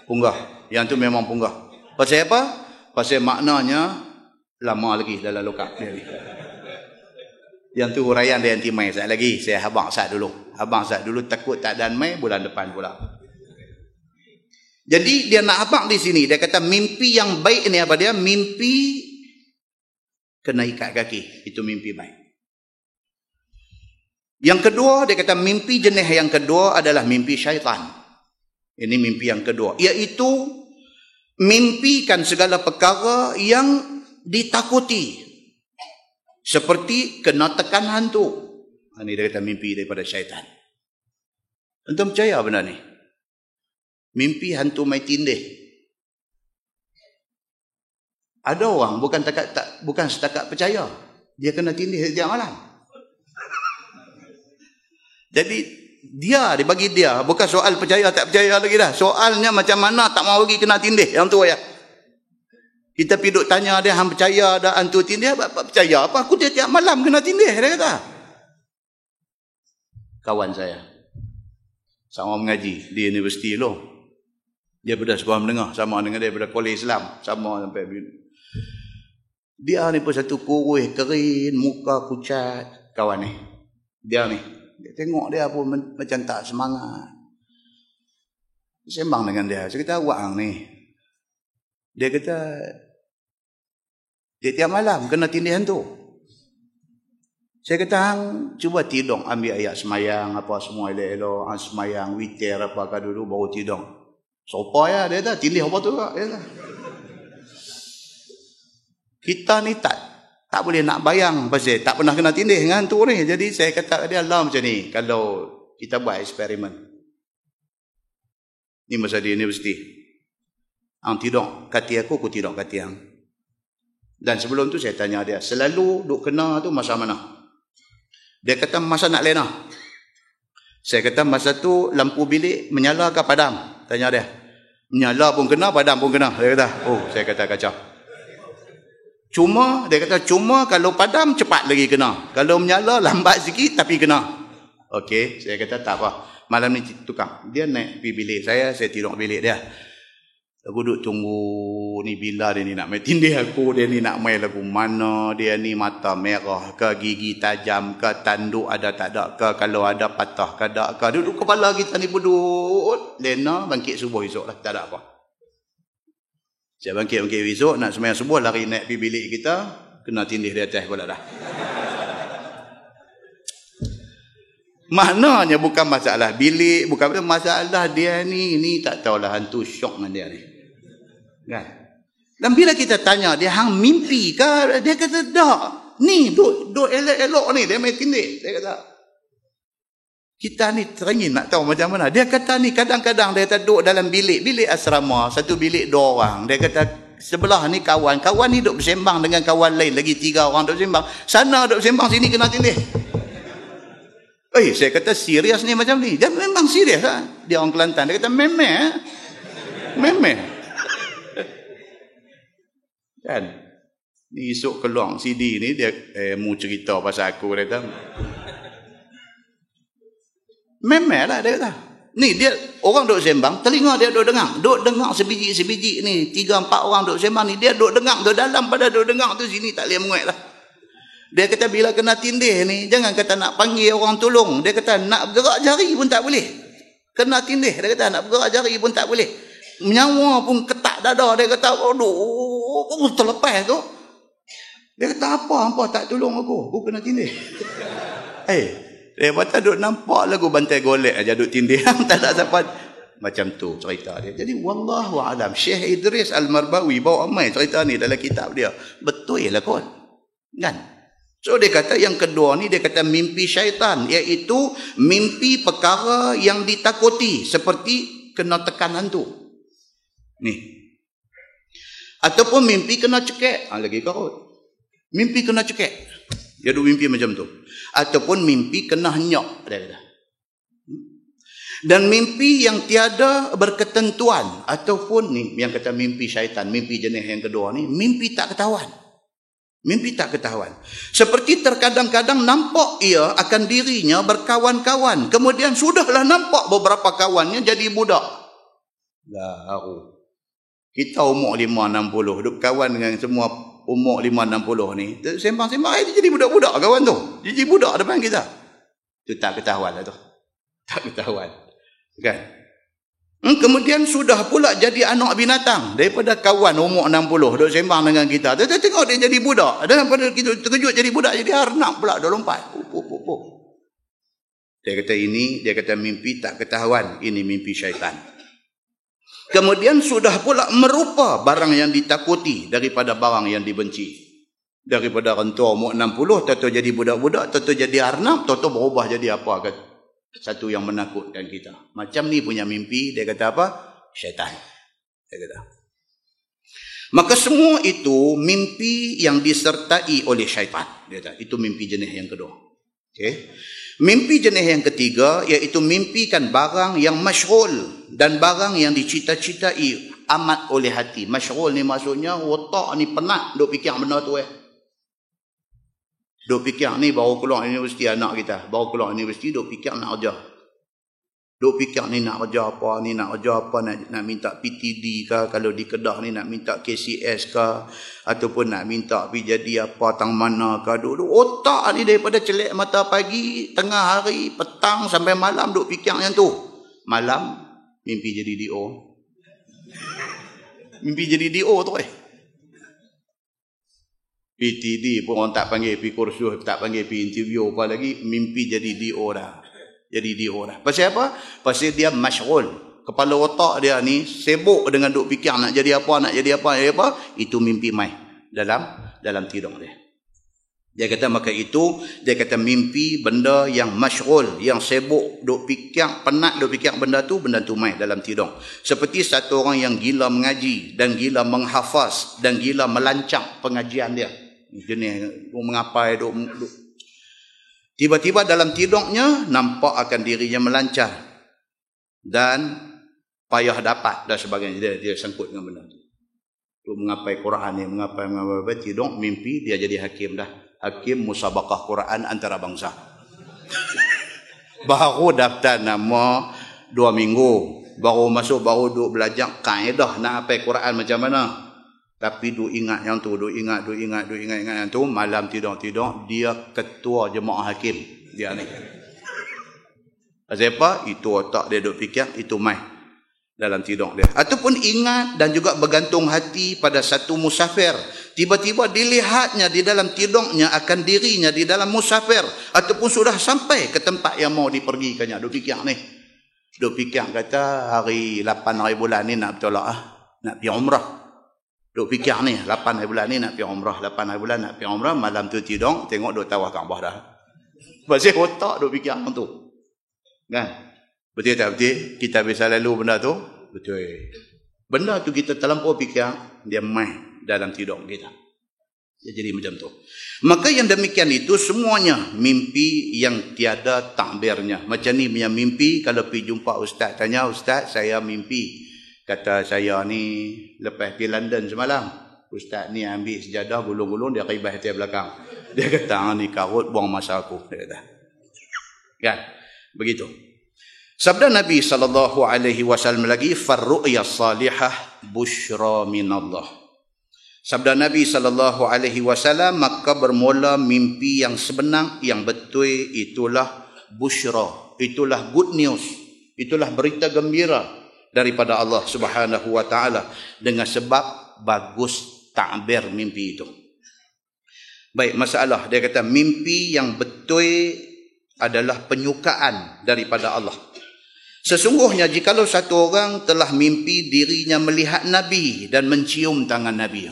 Punggah. Yang tu memang punggah. Pasal apa? Pasal maknanya, lama lagi dalam lokap dia ni. Yang tu huraian dia nanti mai sekali lagi. Saya abang sat dulu. Abang sat dulu takut tak ada mai bulan depan pula. Jadi dia nak abang di sini. Dia kata mimpi yang baik ni apa dia? Mimpi kena ikat kaki. Itu mimpi baik. Yang kedua, dia kata mimpi jenis yang kedua adalah mimpi syaitan. Ini mimpi yang kedua. Iaitu mimpikan segala perkara yang ditakuti. Seperti kena tekan hantu. Ini dia kata mimpi daripada syaitan. Antum percaya benda ni? Mimpi hantu mai tindih. Ada orang bukan setakat percaya. Dia kena tindih setiap malam. Jadi dia bagi dia bukan soal percaya tak percaya lagi dah. Soalnya macam mana tak mau lagi kena tindih. Yang tu ya. Kita pergi duk tanya dia, hang percaya ada hantu tindih? Apa percaya? Apa aku tiap malam kena tindih, dia kata. Kawan saya, sama mengaji di universiti lo. Dia pada sekolah menengah, sama dengan dia pada kolej Islam, sama sampai dia ni pun satu kurus kering, muka pucat, kawan ni. Dia tengok dia pun macam tak semangat. Sembang dengan dia, saya kata awak hang ni. Dia kata tiap malam kena tindih hantu. Saya kata hang cuba tidur ambil ayat semayang apa semua elok-elok, hang semayang witir apa ke dulu baru tidur. Sopa ya dia kata tindih apa tu dia kata. Kita ni tak boleh nak bayang pasal tak pernah kena tindih dengan hantu ni. Jadi saya kata dia Allah macam ni kalau kita buat eksperimen. Ni masa di universiti. Hang tidur kati aku tidur kati hang. Dan sebelum tu saya tanya dia, selalu duk kena tu masa mana? Dia kata masa nak lena. Saya kata masa tu lampu bilik menyala ke padam? Tanya dia. Menyala pun kena, padam pun kena. Dia kata, oh saya kata kacau. Dia kata cuma kalau padam cepat lagi kena. Kalau menyala lambat sikit tapi kena. Okey, saya kata tak apa. Malam ni tukar. Dia naik pergi bilik saya tidur bilik dia. Aku duduk tunggu ni bila dia ni nak main tindih aku, dia ni nak main lagu mana, dia ni mata merah ke, gigi tajam ke, tanduk ada tak ada ke, kalau ada patah ke tak ke. Duduk kepala kita ni pudut. Lena bangkit subuh esok lah, tak ada apa. Saya bangkit esok, nak sembahyang subuh, lari naik pergi bilik kita, kena tindih di atas pula dah. Maknanya bukan masalah bilik, bukan masalah dia ni tak tahulah hantu syok dengan dia ni. Kan? Dan bila kita tanya dia hang mimpi ke, dia kata tak. Ni duk elok-elok ni dia main tindih. Saya kata Kita ni teringin nak tahu macam mana. Dia kata ni kadang-kadang dia kata duduk dalam bilik asrama, satu bilik 2 orang. Dia kata sebelah ni kawan ni duduk bersembang dengan kawan lain, lagi 3 orang duduk bersembang. Sana duduk bersembang, sini kena tindih. Saya kata serius ni macam ni. Dia memang serius lah. Dia orang Kelantan. Dia kata memeh. Kan? Ni esok keluar CD ni dia mu cerita pasal aku, dia kata. Memeh lah dia kata. Ni dia orang duduk sembang, telinga dia duduk dengar sebiji-sebiji ni, 3-4 orang duduk sembang ni, dia duduk dengar tu, dalam pada duduk dengar tu, sini tak boleh menguat lah. Dia kata bila kena tindih ni, jangan kata nak panggil orang tolong. Dia kata nak bergerak jari pun tak boleh. Kena tindih, dia kata nak bergerak jari pun tak boleh. Nyawa pun ketak dada. Dia kata, aduh, terlepas tu. Dia kata, apa tak tolong aku? Aku kena tindih. Dia kata duk nampak lagu bantai golek aja duk tindih. Tak ada siapa. Macam tu cerita dia. Jadi wallahu alam. Syekh Idris Al-Marbawi bawa amai cerita ni dalam kitab dia. Betul lah kon. Kan? So dia kata yang kedua ni, dia kata mimpi syaitan, iaitu mimpi perkara yang ditakuti, seperti kena tekan hantu. Ni. Ataupun mimpi kena cekek. Lagi karut. Mimpi kena cekek. Dia duk mimpi macam tu. Ataupun mimpi kena henyak, dia kata. Dan mimpi yang tiada berketentuan, ataupun ni yang kata mimpi syaitan, mimpi jenis yang kedua ni, mimpi tak ketahuan. Mimpi tak ketahuan. Seperti terkadang-kadang nampak ia akan dirinya berkawan-kawan. Kemudian sudahlah nampak beberapa kawannya jadi budak. Kita umur 5-60. Duk kawan dengan semua umur 5-60 ni. Sembang-sembang dia jadi budak-budak kawan tu. Jadi budak depan kita. Itu tak ketahuan lah tu. Tak ketahuan. Kan? Kemudian sudah pula jadi anak binatang. Daripada kawan umur 60 duk sembang dengan kita. Kita tengok dia jadi budak. Daripada kita terkejut jadi budak, jadi arnab pula dia lompat. Dia kata ini, dia kata mimpi tak ketahuan. Ini mimpi syaitan. Kemudian sudah pula merupa barang yang ditakuti daripada barang yang dibenci. Daripada rentua umur 60, tahu jadi budak-budak, tahu jadi arnab, tahu berubah jadi apa kan? Satu yang menakutkan kita. Macam ni punya mimpi, dia kata apa? Syaitan. Dia kata. Maka semua itu mimpi yang disertai oleh syaitan. Dia kata. Itu mimpi jenis yang kedua. Okay. Mimpi jenis yang ketiga, iaitu mimpikan barang yang masyghul dan barang yang dicita-citai amat oleh hati. Masyghul ni maksudnya otak ni penat duk fikir benda tu Duk fikir ni baru keluar universiti anak kita. Baru keluar universiti duk fikir nak kerja. Duk fikir ni nak kerja apa, ni nak kerja apa, nak minta PTD ke, kalau di Kedah ni nak minta KCS ke, ataupun nak minta pergi jadi apa, tang mana ke. Duk otak ni daripada celik mata pagi, tengah hari, petang sampai malam duk fikir yang tu. Malam mimpi jadi DO. Mimpi jadi DO tu PTD pun orang tak panggil pergi kursus, tak panggil pergi interview apa lagi, mimpi jadi DO dah. Jadi DO dah. Pasal apa? Pasal dia masyghul. Kepala otak dia ni sibuk dengan duk fikir nak jadi apa, itu mimpi mai dalam tidur dia. Dia kata maka itu, dia kata mimpi benda yang masyghul, yang sibuk duk fikir, penat duk fikir benda tu mai dalam tidur. Seperti satu orang yang gila mengaji dan gila menghafaz dan gila melancang pengajian dia. Jenis mengapai duk tiba-tiba dalam tidurnya nampak akan dirinya melancar dan payah dapat dan sebagainya. Dia sangkut dengan benda tu. Duk mengapai Quran ni, mengapai tidur, mimpi dia jadi hakim dah. Hakim musabaqah Quran antara bangsa. Baru daftar nama 2 minggu, baru masuk, baru duk belajar kaedah nak hafal Quran macam mana. Tapi duk ingat yang tu, duk ingat yang tu, malam tidur dia ketua jemaah hakim dia ni. Pasal apa? Itu otak dia duk fikir, itu mai dalam tidur dia. Ataupun ingat dan juga bergantung hati pada satu musafir. Tiba-tiba dilihatnya di dalam tidurnya akan dirinya di dalam musafir, ataupun sudah sampai ke tempat yang mau dipergikannya. Duk fikir ni. Duk fikir kata hari 8 hari bulan ni nak bertolak nak pergi umrah. Duk fikir ni 8 hari bulan ni nak pergi umrah, 8 hari bulan nak pergi umrah, malam tu tidur tengok duk tawaf Kaabah dah. Pasal otak duk fikir tu. Kan? Betul tak betul? Kita biasa lalu benda tu? Betul. Benda tu kita terlampau fikir, dia main dalam tidur kita. Dia jadi macam tu. Maka yang demikian itu semuanya mimpi yang tiada takbirnya. Macam ni punya mimpi, kalau pergi jumpa ustaz, tanya, ustaz saya mimpi. Kata saya ni lepas pergi London semalam. Ustaz ni ambil sejadah gulung-gulung, dia ribah atas belakang. Dia kata, ni karut buang masa aku. Dia kata. Kan? Begitu. Sabda Nabi SAW lagi, farru'ya salihah bushra minallah. Sabda Nabi SAW, maka bermula mimpi yang sebenar, yang betul, itulah bushra, itulah good news, itulah berita gembira daripada Allah Subhanahu wa taala, dengan sebab bagus takbir mimpi itu. Baik, masalah dia kata mimpi yang betul adalah penyukaan daripada Allah. Sesungguhnya jikalau satu orang telah mimpi dirinya melihat Nabi dan mencium tangan Nabi.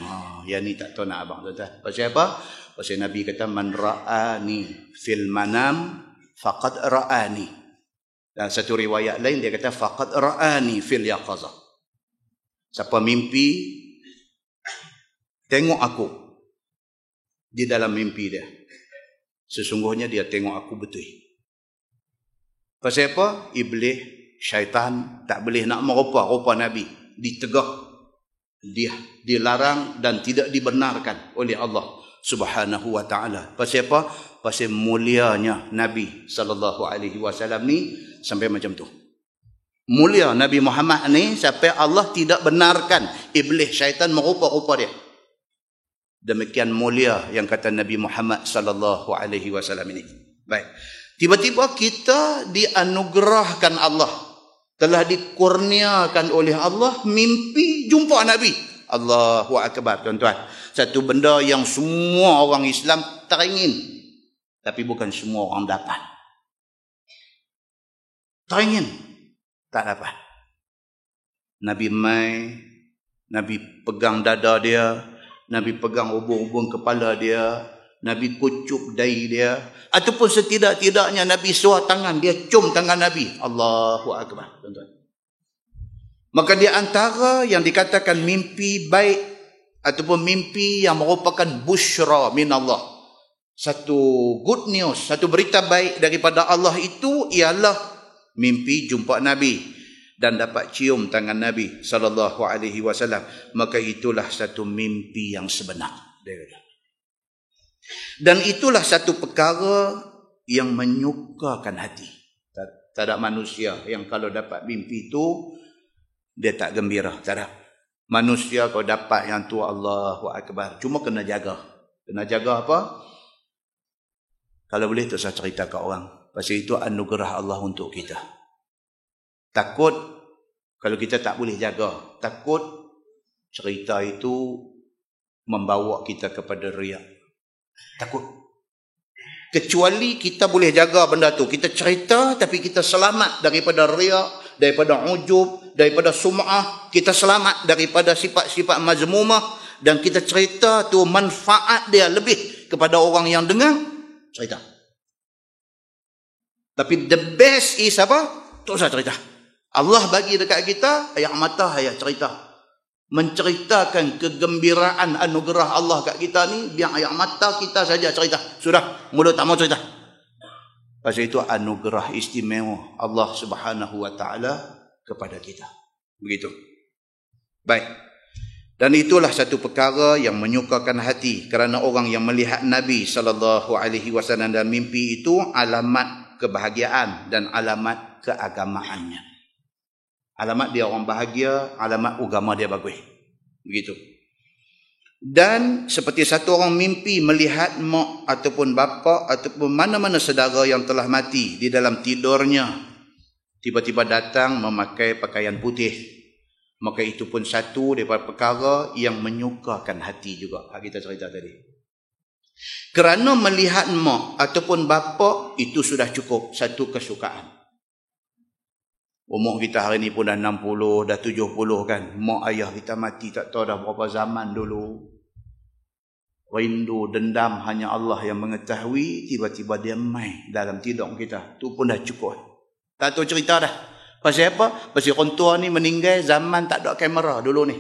Yang ni tak tahu nak abang tuan-tuan. Pasal apa? Pasal Nabi kata, man ra'ani fil manam faqad ra'ani. Dan satu riwayat lain dia kata, faqad ra'ani fil yaqazah. Siapa mimpi, tengok aku di dalam mimpi dia, sesungguhnya dia tengok aku betul. Pasal apa? Iblis, syaitan tak boleh nak merupa-rupa Nabi. Ditegah, dia dilarang dan tidak dibenarkan oleh Allah Subhanahu wa taala. Pasal apa? Pasal mulianya Nabi SAW ni sampai macam tu. Mulia Nabi Muhammad ni sampai Allah tidak benarkan iblis, syaitan merupa-rupa dia. Demikian mulia yang kata Nabi Muhammad SAW ini. Baik. Tiba-tiba kita dianugerahkan Allah, telah dikurniakan oleh Allah mimpi jumpa Nabi. Allahu Akbar tuan-tuan. Satu benda yang semua orang Islam teringin, tapi bukan semua orang dapat. Teringin, tak dapat. Nabi mai, Nabi pegang dada dia, Nabi pegang hubung-hubung kepala dia, Nabi kucup dahi dia, ataupun setidak-tidaknya Nabi suar tangan, dia cium tangan Nabi. Allahu Akbar tuan-tuan. Maka di antara yang dikatakan mimpi baik ataupun mimpi yang merupakan busyra minallah, satu good news, satu berita baik daripada Allah itu ialah mimpi jumpa Nabi dan dapat cium tangan Nabi SAW. Maka itulah satu mimpi yang sebenar. Dan itulah satu perkara yang menyukakan hati. Tak ada manusia yang kalau dapat mimpi itu dia tak gembira. Tak ada. Manusia kalau dapat yang tu, Allahu Akbar. Cuma kena jaga. Kena jaga apa? Kalau boleh tu saya cerita ke orang. Pasal itu anugerah Allah untuk kita. Takut kalau kita tak boleh jaga. Takut cerita itu membawa kita kepada riak. Takut. Kecuali kita boleh jaga benda tu. Kita cerita tapi kita selamat daripada riak, daripada ujub, daripada sum'ah. Kita selamat daripada sifat-sifat mazmumah. Dan kita cerita tu manfaat dia lebih kepada orang yang dengar. Cerita. Tapi the best is apa? Tak usah cerita. Allah bagi dekat kita ayat mata, ayat cerita. Menceritakan kegembiraan anugerah Allah kat kita ni, biar ayat mata kita saja cerita. Sudah, mulut tak mau cerita. Pasal itu anugerah istimewa Allah Subhanahu wa taala kepada kita. Begitu. Baik. Dan itulah satu perkara yang menyukakan hati, kerana orang yang melihat Nabi SAW dan mimpi itu alamat kebahagiaan dan alamat keagamaannya. Alamat dia orang bahagia, alamat agama dia bagus. Begitu. Dan seperti satu orang mimpi melihat mak ataupun bapa ataupun mana-mana saudara yang telah mati di dalam tidurnya, tiba-tiba datang memakai pakaian putih, maka itu pun satu daripada perkara yang menyukakan hati juga. Kita cerita tadi. Kerana melihat mak ataupun bapa itu sudah cukup satu kesukaan. Umur kita hari ni pun dah 60, dah 70 kan. Mak ayah kita mati tak tahu dah berapa zaman dulu. Rindu, dendam hanya Allah yang mengetahui. Tiba-tiba dia mai dalam tidur kita. Tu pun dah cukup. Tak tahu cerita dah. Pasal apa? Pasal orang tua ni meninggal zaman tak ada kamera dulu ni.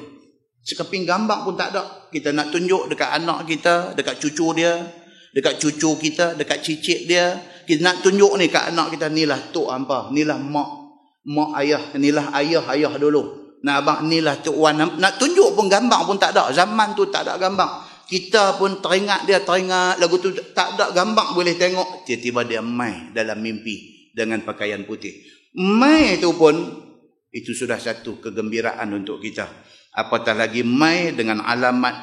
Sekeping gambar pun tak ada. Kita nak tunjuk dekat anak kita, dekat cucu dia, dekat cucu kita, dekat cicit dia. Kita nak tunjuk ni kat anak kita, inilah tok hampa, inilah mak ayah, inilah ayah dulu. Nak abang, inilah tok wan. Nak tunjuk pun gambar pun tak ada. Zaman tu tak ada gambar. Kita pun teringat lagu tu tak ada gambar boleh tengok. Tiba-tiba dia mai dalam mimpi dengan pakaian putih. Mai itu pun, itu sudah satu kegembiraan untuk kita. Apatah lagi mai dengan alamat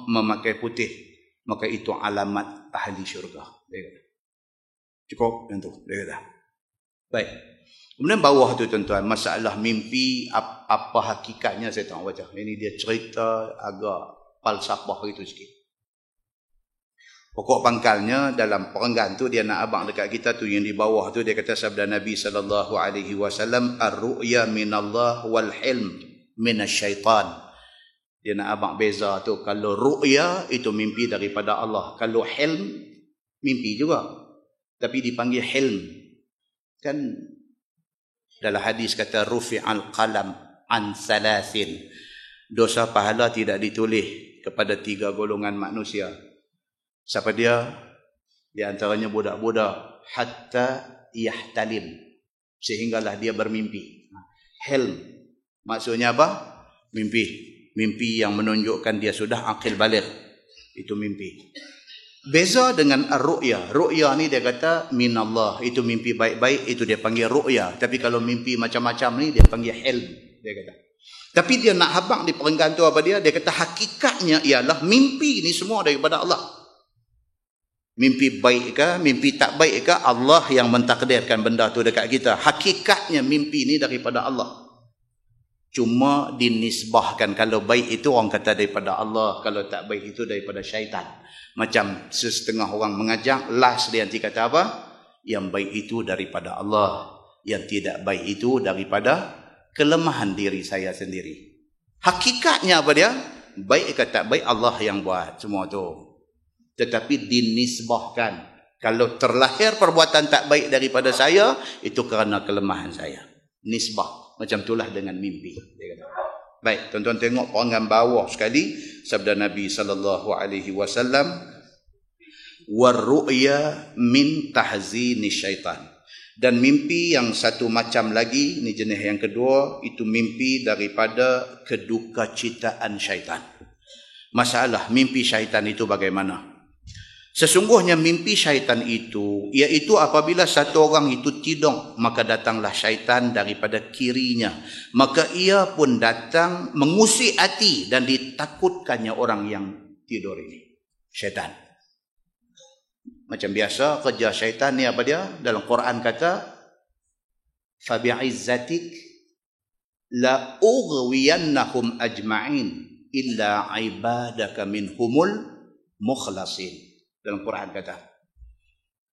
memakai putih, maka itu alamat ahli syurga. Cukup yang tu. Baik. Kemudian bawah tu tuan-tuan, masalah mimpi, apa hakikatnya saya tak baca. Ini dia cerita agak falsafah itu sikit. Pokok pangkalnya dalam perenggan tu dia nak abang dekat kita tu yang di bawah tu dia kata sabda Nabi sallallahu alaihi wasallam ar-ru'ya minallah wal hilm minasyaitan. Dia nak abang beza tu, kalau ru'ya itu mimpi daripada Allah, kalau hilm mimpi juga tapi dipanggil hilm. Kan dalam hadis kata rufi'al qalam an salasin. Dosa pahala tidak ditulis kepada 3 golongan manusia. Siapa dia? Di antaranya budak-budak hatta yahtalim, sehinggalah dia bermimpi. Hilm maksudnya apa? Mimpi yang menunjukkan dia sudah akil baligh. Itu mimpi. Beza dengan ar-ru'ya. Ru'ya ni dia kata minallah, itu mimpi baik-baik, itu dia panggil ru'ya. Tapi kalau mimpi macam-macam ni dia panggil hilm, dia kata. Tapi dia nak habaq di perenggan tu apa dia? Dia kata hakikatnya ialah mimpi ni semua daripada Allah. Mimpi baik ke, mimpi tak baik ke, Allah yang mentakdirkan benda tu dekat kita. Hakikatnya mimpi ni daripada Allah. Cuma dinisbahkan, kalau baik itu orang kata daripada Allah, kalau tak baik itu daripada syaitan. Macam setengah orang mengajak, last dia nanti kata apa? Yang baik itu daripada Allah, yang tidak baik itu daripada kelemahan diri saya sendiri. Hakikatnya apa dia? Baik ke tak baik, Allah yang buat semua tu. Tetapi dinisbahkan, kalau terlahir perbuatan tak baik daripada saya, itu kerana kelemahan saya. Nisbah. Macam itulah dengan mimpi. Dia kata. Baik, tuan-tuan tengok perenggan bawah sekali sabda Nabi sallallahu alaihi wasallam, "War-ru'ya min tahzini syaitan." Dan mimpi yang satu macam lagi, ini jenis yang kedua, itu mimpi daripada kedukacitaan syaitan. Masalah mimpi syaitan itu bagaimana? Sesungguhnya mimpi syaitan itu, iaitu apabila satu orang itu tidur, maka datanglah syaitan daripada kirinya. Maka ia pun datang mengusik hati dan ditakutkannya orang yang tidur ini. Syaitan. Macam biasa, kerja syaitan ni apa dia? Dalam Quran kata, فَبِعِزَّتِكْ لَا أُغْوِيَنَّهُمْ أَجْمَعِينَ إِلَّا عِبَادَكَ مِنْهُمُ الْمُخْلَصِينَ. Dalam Quran kata,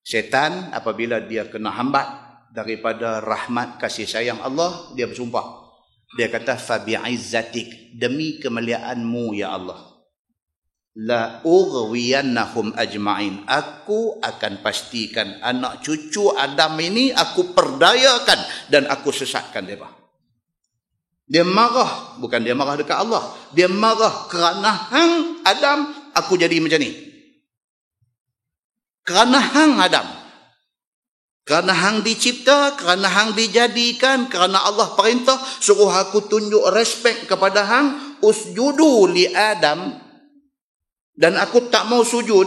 syaitan apabila dia kena hambat daripada rahmat kasih sayang Allah, dia bersumpah. Dia kata, fabi'izzatik, demi kemuliaanmu ya Allah, la ughwiyannahum ajma'in, aku akan pastikan anak cucu Adam ini aku perdayakan dan aku sesatkan mereka. Dia marah, bukan dia marah dekat Allah, dia marah kerana hang Adam aku jadi macam ni. Kerana hang Adam, kerana hang dicipta, kerana hang dijadikan, kerana Allah perintah suruh aku tunjuk respect kepada hang, usjudu li Adam, dan aku tak mau sujud,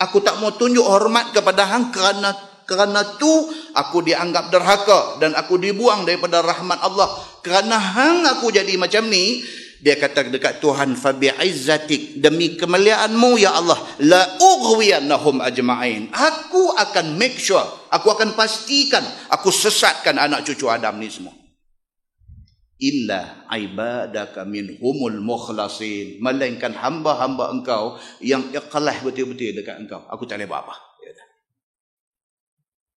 aku tak mau tunjuk hormat kepada hang, kerana tu aku dianggap derhaka dan aku dibuang daripada rahmat Allah. Kerana hang aku jadi macam ni, dia kata dekat Tuhan, fabi'izzatik, demi kemuliaanmu ya Allah, la ughwiyannahum ajma'in, aku akan make sure, aku akan pastikan, aku sesatkan anak cucu Adam ni semua. Illa ibadaka minhumul mukhlasin, melainkan hamba-hamba engkau yang ikhlas betul-betul dekat engkau, aku tak boleh buat apa.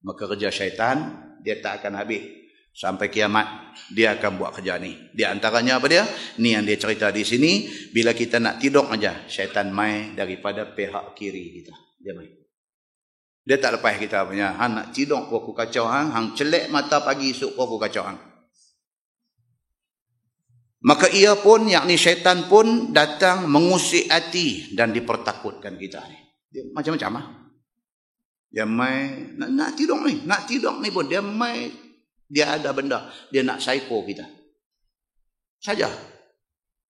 Maka kerja syaitan dia tak akan habis. Sampai kiamat dia akan buat kerja ni. Di antaranya apa dia? Ni yang dia cerita di sini, bila kita nak tidur aja, syaitan mai daripada pihak kiri kita. Dia mai. Dia tak lepas kita punya. Hang nak tidur pun aku kacau hang. Hang celek mata pagi esok pun aku kacau hang. Maka ia pun, yakni syaitan pun datang mengusik hati dan dipertakutkan kita ni. Dia macam-macam lah. Dia mai nak tidur ni. Nak tidur ni pun dia mai, dia ada benda. Dia nak psycho kita. Saja.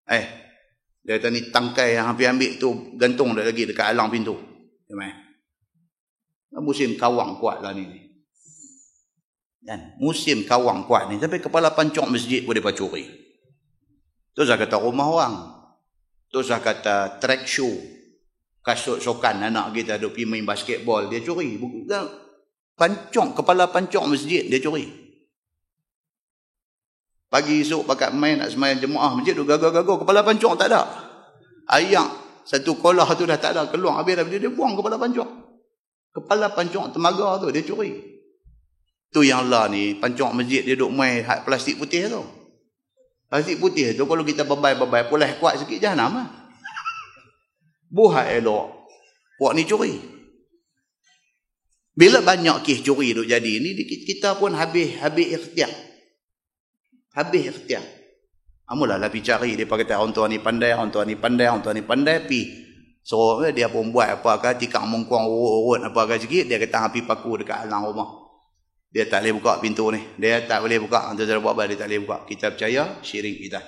Dia kata ni tangkai yang hampir ambil tu gantung dah lagi dekat alang pintu. Dia mai. Musim kawang kuat lah ni. Dan musim kawang kuat ni sampai kepala pancong masjid boleh curi. Tu saya kata rumah orang. Tu saya kata track show. Kasut sokan anak kita duk pergi main basketball dia curi. Pancong, kepala pancong masjid dia curi. Pagi esok pakat main nak sembahyang jemaah masjid duk gagal-gagal kepala pancong tak ada. Ayak satu kolah tu dah tak ada keluar habis dia buang kepala pancong. Kepala pancong temaga tu dia curi. Tu yang lah ni pancong masjid dia duk main plastik putih tu. Plastik putih tu kalau kita bebai-bebai pulih kuat sikit jahanam lah. Buhat elok. Puak ni curi. Bila banyak kes curi duk jadi ni kita pun habis ikhtiar. Habis ikhtiar. Amulah lah pergi cari dia kata orang tua ni pandai, orang tua ni pandai, orang tua ni pandai pi. So dia pun buat apakah tikang mengkuang urut apakah sikit dia kata api paku dekat alang rumah. Dia tak boleh buka pintu ni. Dia tak boleh buka. Antara cara buat apa dia tak boleh buka. Kita percaya syirik kita.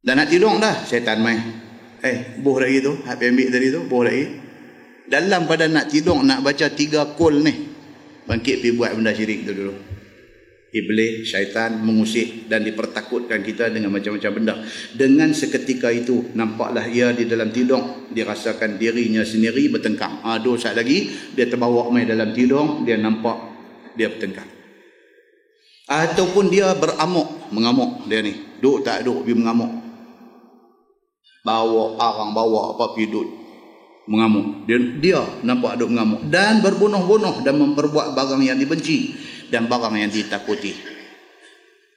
Dan nak tidur dah syaitan main. Buh lagi tu, hak ambil tadi tu, buh lagi. Dalam pada nak tidur nak baca 3 kul ni. Bangkit pergi buat benda syirik tu dulu. Iblis, syaitan mengusik dan dipertakutkan kita dengan macam-macam benda. Dengan seketika itu, nampaklah ia di dalam tidur, dirasakan dirinya sendiri bertengkar. Dosa lagi, dia terbawa main dalam tidur, dia nampak dia bertengkar. Ataupun dia beramuk, mengamuk dia ni. Duk tak duk, pergi mengamuk. Bawa arang, bawa apa, pergi duk mengamuk. Dia nampak duk mengamuk. Dan berbunuh-bunuh dan memperbuat barang yang dibenci. Dan barang yang ditakuti.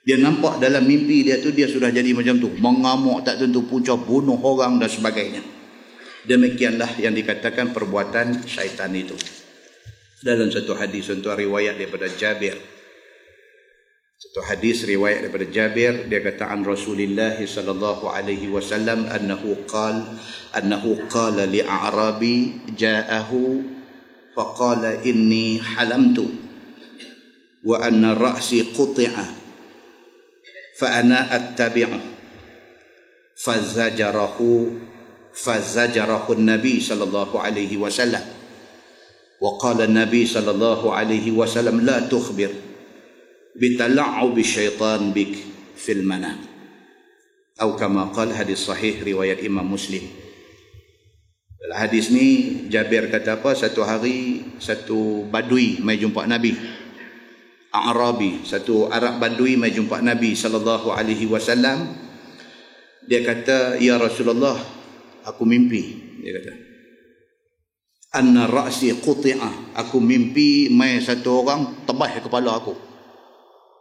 Dia nampak dalam mimpi dia tu dia sudah jadi macam tu. Mengamuk tak tentu punca, bunuh orang dan sebagainya. Demikianlah yang dikatakan perbuatan syaitan itu. Dalam satu hadis, satu riwayat daripada Jabir. Satu hadis riwayat daripada Jabir, dia kata an Rasulullah sallallahu alaihi wasallam annahu qala li a'rabi ja'ahu faqala inni halamtu wa anna ra'si quti'a fa ana attabi'u fazajarahu an-nabi sallallahu alaihi wasallam wa qala an-nabi sallallahu alaihi wasallam la tukhbir bitala'ub syaitan bik fil manam atau kama qala. Hadis sahih riwayat Imam Muslim. Dalam hadis ni Jabir kata apa, satu hari satu badui mai jumpa Nabi, Arabi, satu Arab Badui mai jumpa Nabi sallallahu alaihi wasallam. Dia kata, "Ya Rasulullah, aku mimpi." Dia kata, "Anna ra'si quti'a." Aku mimpi mai satu orang tebas kepala aku.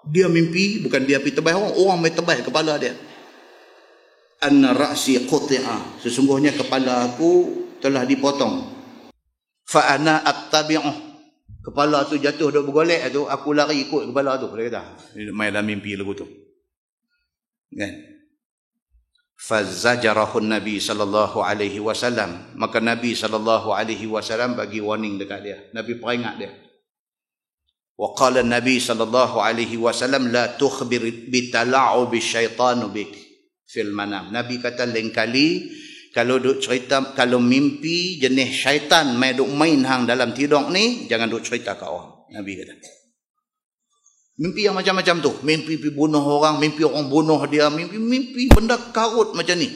Dia mimpi, bukan dia pergi tebas orang mai tebas kepala dia. Anna ra'si quti'a. Sesungguhnya kepala aku telah dipotong. Fa ana attabi'u. Kepala tu jatuh duk bergolek tu, aku lari ikut kepala tu. Dia kata, main dalam mimpi lagu tu. Kan? Fazajarahu Nabi sallallahu alaihi wasallam. Maka Nabi sallallahu alaihi wasallam bagi warning dekat dia. Nabi peringat dia. Wa qala Nabi sallallahu alaihi wasallam la tukhbir bitala'u bisyaitan bik fil manam. Nabi kata lain kali kalau duk cerita, kalau mimpi jenis syaitan mai duk main hang dalam tidur ni, jangan duk cerita kat orang. Nabi kata. Mimpi yang macam-macam tu. Mimpi bunuh orang, mimpi orang bunuh dia, mimpi benda karut macam ni.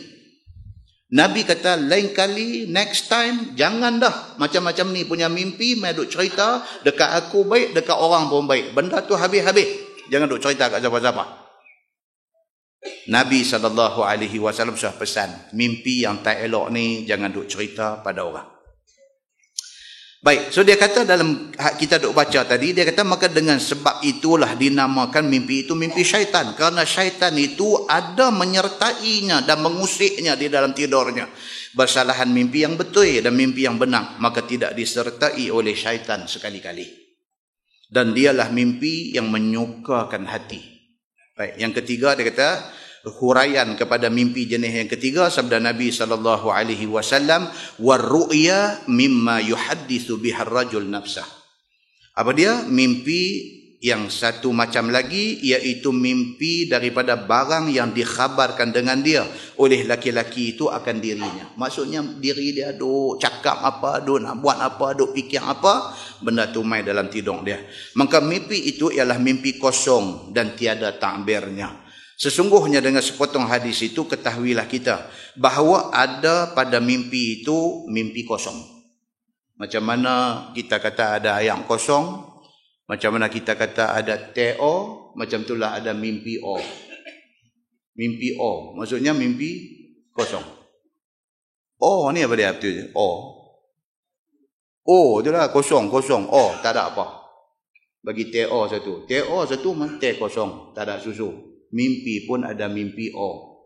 Nabi kata, lain kali, next time, jangan dah macam-macam ni punya mimpi, mai duk cerita, dekat aku baik, dekat orang pun baik. Benda tu habis-habis. Jangan duk cerita kat siapa-siapa. Nabi SAW sudah pesan, mimpi yang tak elok ni jangan duk cerita pada orang. Baik, so dia kata dalam kita duk baca tadi, dia kata maka dengan sebab itulah dinamakan mimpi itu mimpi syaitan. Kerana syaitan itu ada menyertainya dan mengusiknya di dalam tidurnya. Bersalahan mimpi yang betul dan mimpi yang benar, maka tidak disertai oleh syaitan sekali-kali. Dan dialah mimpi yang menyukakan hati. Baik, yang ketiga dia kata, huraian kepada mimpi jenis yang ketiga, sabda Nabi SAW, warru'ya mimma yuhaddithu bihar rajul nafsah. Apa dia? Mimpi yang satu macam lagi, iaitu mimpi daripada barang yang dikhabarkan dengan dia oleh laki-laki itu akan dirinya. Maksudnya diri dia duk cakap apa, duk nak buat apa, duk fikir apa, benda tu mai dalam tidur dia. Maka mimpi itu ialah mimpi kosong dan tiada takbirnya. Sesungguhnya dengan sepotong hadis itu ketahuilah kita bahawa ada pada mimpi itu mimpi kosong. Macam mana kita kata ada ayam kosong, macam mana kita kata ada TO, macam itulah ada mimpi O. Mimpi O, maksudnya mimpi kosong. O ni apa dia? O. O itulah kosong, O, tak ada apa. Bagi TO satu. TO satu T kosong, tak ada susu. Mimpi pun ada mimpi O.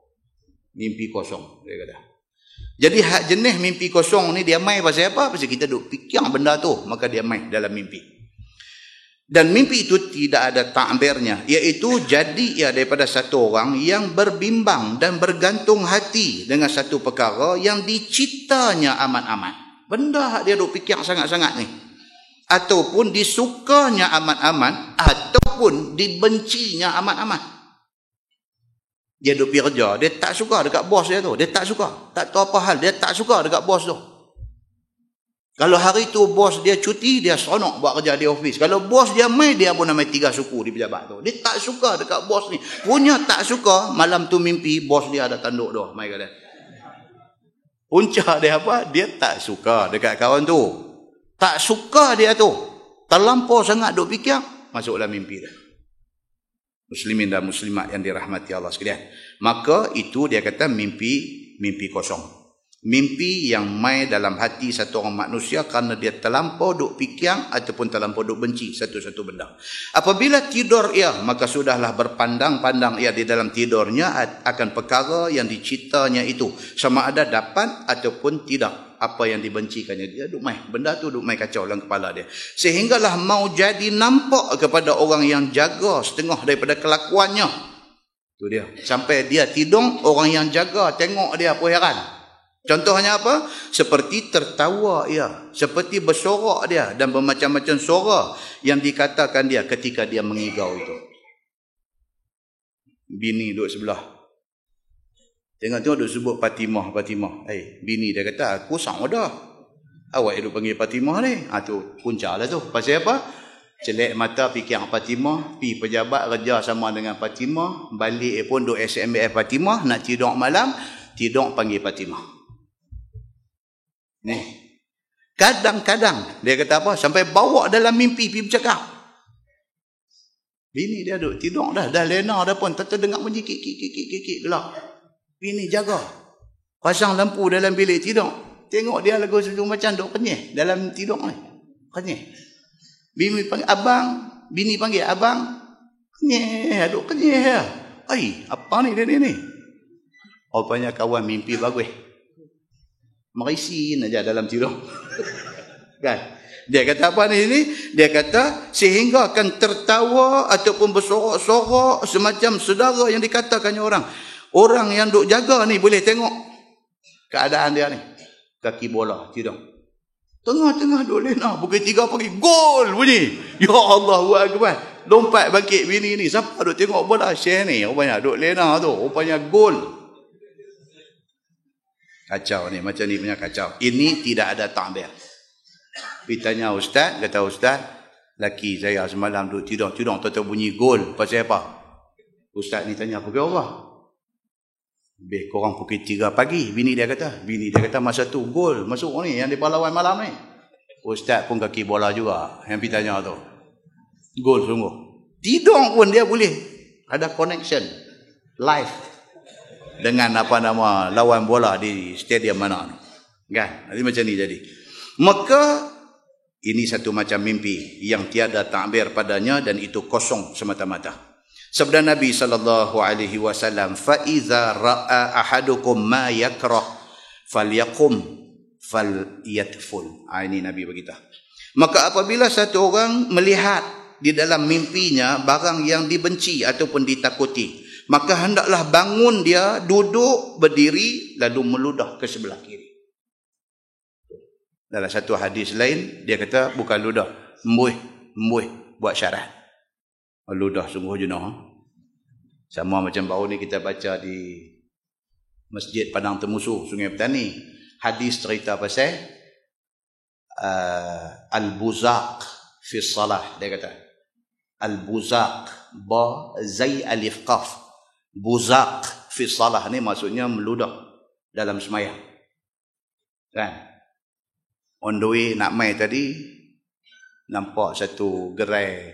Mimpi kosong, dia kata. Jadi hak jenis mimpi kosong ni dia mai pasal apa? Pasal kita duk fikir benda tu, maka dia mai dalam mimpi. Dan mimpi itu tidak ada takbirnya, iaitu jadi ia daripada satu orang yang berbimbang dan bergantung hati dengan satu perkara yang dicitanya amat-amat. Benda hak dia duk fikir sangat-sangat ni. Ataupun disukanya amat-amat, ataupun dibencinya amat-amat. Dia duk pergi kerja, dia tak suka dekat bos dia tu. Dia tak suka. Tak tahu apa hal, dia tak suka dekat bos tu. Kalau hari tu bos dia cuti, dia seronok buat kerja di office. Kalau bos dia mai, dia pun namai 3 suku di pejabat tu. Dia tak suka dekat bos ni. Punya tak suka, malam tu mimpi bos dia ada tanduk tu. Mai kata. Punca dia apa? Dia tak suka dekat kawan tu. Tak suka dia tu. Terlampau sangat duk fikir, masuklah mimpi dia. Muslimin dan muslimat yang dirahmati Allah sekalian. Maka itu dia kata mimpi kosong. Mimpi yang mai dalam hati satu orang manusia kerana dia terlampau duk fikir ataupun terlampau duk benci satu-satu benda. Apabila tidur ia, maka sudahlah berpandang-pandang ia di dalam tidurnya akan perkara yang dicitanya itu, sama ada dapat ataupun tidak. Apa yang dibencikannya, dia duk mai, benda tu duk mai kacau dalam kepala dia, sehinggalah mau jadi nampak kepada orang yang jaga setengah daripada kelakuannya. Tu dia, sampai dia tidur, orang yang jaga tengok dia pun heran. Contohnya apa? Seperti tertawa ia, seperti bersorak dia, dan bermacam-macam suara yang dikatakan dia ketika dia mengigau itu. Bini duduk sebelah, tengok-tengok duk sebut Fatimah. Bini dia kata, aku sang dah. Awak duk panggil Fatimah ni. Tu punca lah tu. Pasal apa? Celek mata fikir Fatimah, pi pejabat kerja sama dengan Fatimah, balik pun duk SMS Fatimah, nak tidur malam, tidur panggil Fatimah. Ni. Kadang-kadang dia kata apa? Sampai bawa dalam mimpi pi bercakap. Bini dia duk tidur dah lena dah pun, tak dengar bunyi kik gelap. Bini jaga, pasang lampu dalam bilik tidur, tengok dia lagu sesuatu macam duk kenyih dalam tidur ni, kenyih. Bini panggil abang, bini panggil abang, kenyih, duk kenyih. Apa ni dia ni? Rupanya kawan mimpi bagus, merisin aja dalam tidur. Kan? Dia kata apa ni? Dia kata sehingga akan tertawa ataupun bersorak-sorak semacam saudara yang dikatakannya orang. Orang yang duk jaga ni boleh tengok keadaan dia ni. Kaki bola tidur. Tengah-tengah duk lena, pukul 3 pagi, gol bunyi. Ya Allahu Akbar. Lompat bangkit bini ni. Siapa duk tengok bola? Syekh ni. Rupanya duk lena tu. Rupanya gol. Kacau ni. Macam ni punya kacau. Ini tidak ada takbir. Pergi tanya ustaz. Kata ustaz, laki saya semalam duk tidur. Tahu-tahu bunyi gol. Pasal apa? Ustaz ni tanya pukul apa? Lebih korang pukul 3 pagi. Bini dia kata masa tu gol masuk ni yang dia lawan malam ni. Ustaz pun kaki bola juga yang pergi tanya tu. Gol sungguh. Tidur pun dia boleh ada connection live dengan apa nama lawan bola di stadium mana tu. Kan? Jadi macam ni jadi. Maka ini satu macam mimpi yang tiada takbir padanya dan itu kosong semata-mata. Sabda Nabi sallallahu alaihi wasallam, fa iza ra'a ahadukum ma yakrah Falyakum falyatful. Ini Nabi beritahu. Maka apabila satu orang melihat di dalam mimpinya barang yang dibenci ataupun ditakuti, maka hendaklah bangun dia, duduk, berdiri, lalu meludah ke sebelah kiri. Dalam satu hadis lain, dia kata bukan ludah, embuih, buat syarat. Ludah sungguh jenuh. Sama macam baru ni kita baca di Masjid Padang Temusu, Sungai Petani. Hadis cerita pasal Al-Buzaq fi salah. Dia kata Al-Buzaq, ba, zai, alif, qaf. Buzaq fi salah ni maksudnya meludah dalam semayang. Kan? On the way nak mai tadi, nampak satu gerai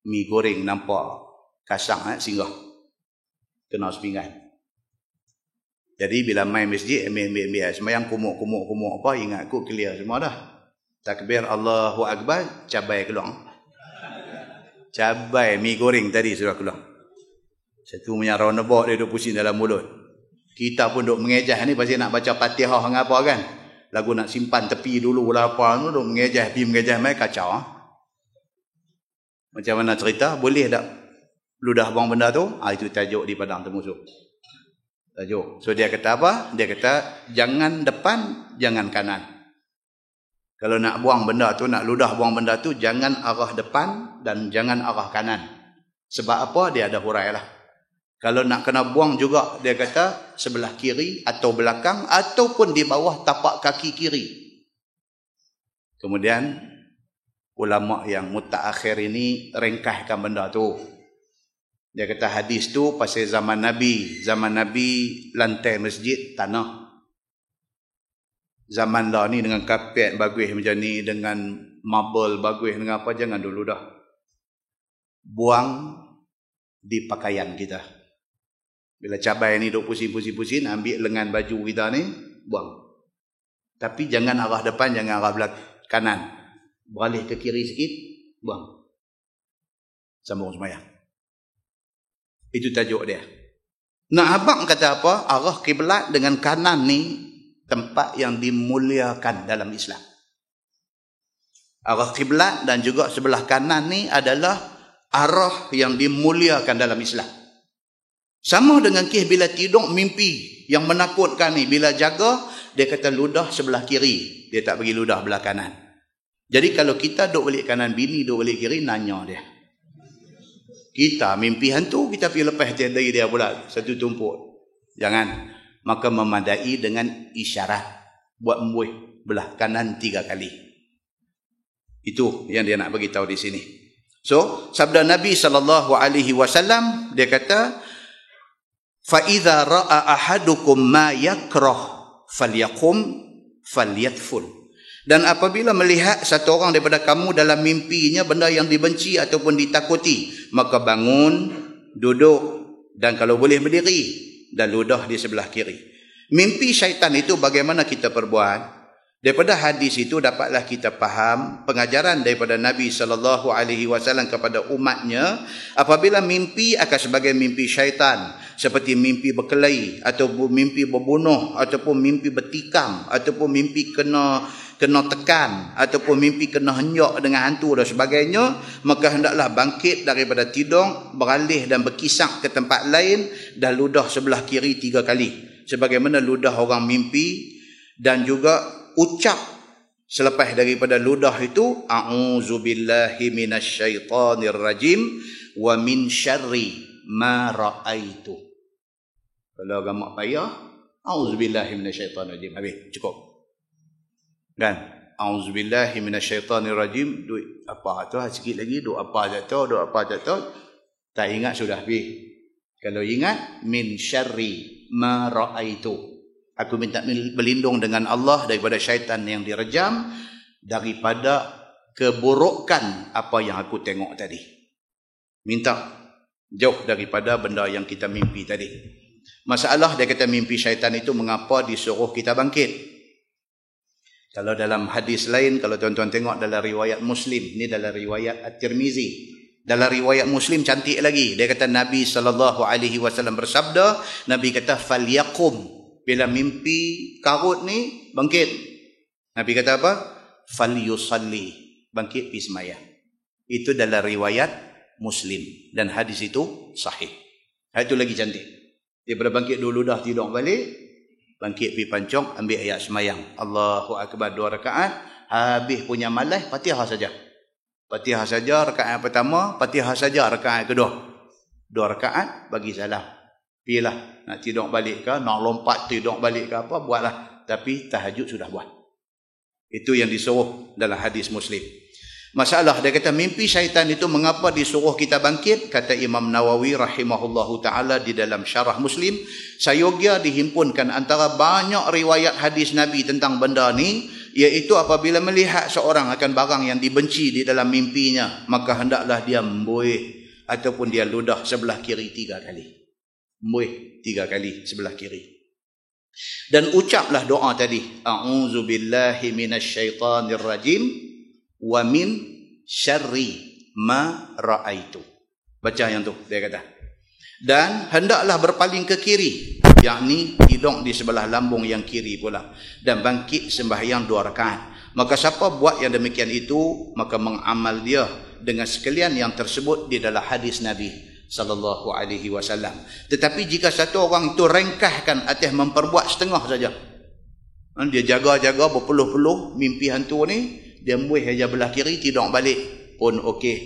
mi goreng, nampak kasang singgah. Kena sepinggan. Jadi bila mai masjid, ambil semayang, kumuk apa, ingat aku clear semua dah. Takbir Allahu Akbar, cabai keluar. Cabai mi goreng tadi sudah keluar. Satu punya roundabout dia duduk pusing dalam mulut. Kita pun duduk mengejah ni pasti nak baca Fatihah apa kan. Lagu nak simpan tepi dulu lah apa tu, duduk mengejah, pergi mengejah mai kacau. Macam mana cerita? Boleh tak ludah buang benda tu? Itu tajuk di Padang Temusu. Tajuk. So dia kata apa? Dia kata jangan depan, jangan kanan. Kalau nak buang benda tu, nak ludah buang benda tu, jangan arah depan dan jangan arah kanan. Sebab apa? Dia ada hurai lah. Kalau nak kena buang juga, dia kata sebelah kiri atau belakang ataupun di bawah tapak kaki kiri. Kemudian ulama yang mutaakhir ini ringkaskan benda tu. Dia kata hadis tu pasal zaman Nabi. Zaman Nabi lantai masjid tanah. Zaman dah ni dengan kapet bagus macam ni, dengan marble bagus, dengan apa, jangan dulu dah. Buang di pakaian kita. Bila cabai ni duk pusing-pusing, ambil lengan baju kita ni, buang. Tapi jangan arah depan, jangan arah belakang, kanan. Beralih ke kiri sikit, buang. Sambung sembahyang. Itu tajuk dia. Nak abang kata apa? Arah kiblat dengan kanan ni tempat yang dimuliakan dalam Islam. Arah kiblat dan juga sebelah kanan ni adalah arah yang dimuliakan dalam Islam. Sama dengan kes bila tidur mimpi yang menakutkan ni, bila jaga dia kata ludah sebelah kiri, dia tak bagi ludah belah kanan. Jadi kalau kita duduk balik kanan, bini duduk balik kiri, nanya dia. Kita mimpi hantu, kita pergi lepas dari dia pula satu tumpuk. Jangan. Maka memadai dengan isyarat. Buat embuih belah kanan 3 kali. Itu yang dia nak bagi tahu di sini. So, sabda Nabi SAW, dia kata, فَإِذَا رَأَ أَحَدُكُمْ مَا يَكْرَهُ فَلْيَقُمْ فَلْيَتْفُلْ. Dan apabila melihat satu orang daripada kamu dalam mimpinya benda yang dibenci ataupun ditakuti, maka bangun, duduk, dan kalau boleh berdiri, dan ludah di sebelah kiri. Mimpi syaitan itu bagaimana kita perbuat? Daripada hadis itu dapatlah kita faham pengajaran daripada Nabi SAW kepada umatnya, apabila mimpi akan sebagai mimpi syaitan, seperti mimpi berkelahi, ataupun mimpi berbunuh, ataupun mimpi bertikam, ataupun mimpi kena tekan, ataupun mimpi kena henyak dengan hantu dan sebagainya, maka hendaklah bangkit daripada tidur, beralih dan berkisar ke tempat lain, dan ludah sebelah kiri 3 kali sebagaimana ludah orang mimpi, dan juga ucap selepas daripada ludah itu, a'udzubillahi minasyaitonir rajim wa min syarri ma ra'aitu. Kalau gamak payah, a'udzubillahi minasyaitonir rajim, habis, cukup. Kan? Auzubillahi minasyaitonirrajim. Duit apa tu? Sikit lagi duit apa jatuh. Tak ingat sudah habis. Kalau ingat, min syarri ma ra'aitu. Aku minta berlindung dengan Allah daripada syaitan yang direjam, daripada keburukan apa yang aku tengok tadi. Minta jauh daripada benda yang kita mimpi tadi. Masalah dia kata mimpi syaitan itu mengapa disuruh kita bangkit? Kalau dalam hadis lain, kalau tuan-tuan tengok dalam riwayat Muslim, ini dalam riwayat At-Tirmizi. Dalam riwayat Muslim cantik lagi. Dia kata Nabi SAW bersabda, Nabi kata falyaqum Bila mimpi karut ni, bangkit. Nabi kata apa? Falyusalli. Bangkit pergi sembahyang. Itu dalam riwayat Muslim. Dan hadis itu sahih. Itu lagi cantik. Daripada bangkit dulu dah tidur balik, bangkit pergi pancong, ambil ayat sembahyang. Allahu Akbar 2 rakaat. Habis punya malas, Fatihah saja. Fatihah saja rakaat pertama, Fatihah saja rakaat kedua. 2 rakaat, bagi salam. Pergilah. Nak tidur balik ke, nak lompat tidur balik ke apa, buatlah. Tapi tahajud sudah buat. Itu yang disuruh dalam hadis Muslim. Masalah, dia kata mimpi syaitan itu mengapa disuruh kita bangkit? Kata Imam Nawawi rahimahullahu ta'ala di dalam syarah Muslim, sayogya dihimpunkan antara banyak riwayat hadis Nabi tentang benda ni, iaitu apabila melihat seorang akan barang yang dibenci di dalam mimpinya, maka hendaklah dia membuih ataupun dia ludah sebelah kiri 3 kali. Membuih 3 kali sebelah kiri. Dan ucaplah doa tadi, a'udzubillahi minasyaitanir rajim wa min syarri ma ra'aitu. Baca yang tu, dia kata. Dan hendaklah berpaling ke kiri, yakni hidung di sebelah lambung yang kiri pula, dan bangkit sembahyang 2 rakaat. Maka siapa buat yang demikian itu, maka mengamal dia dengan sekalian yang tersebut di dalam hadis Nabi sallallahu alaihi wasallam. Tetapi jika satu orang itu rengkahkan atas memperbuat setengah saja, dia jaga-jaga berpuluh-puluh mimpi hantu ni, dia membuih saja belah kiri, tidur balik pun okey.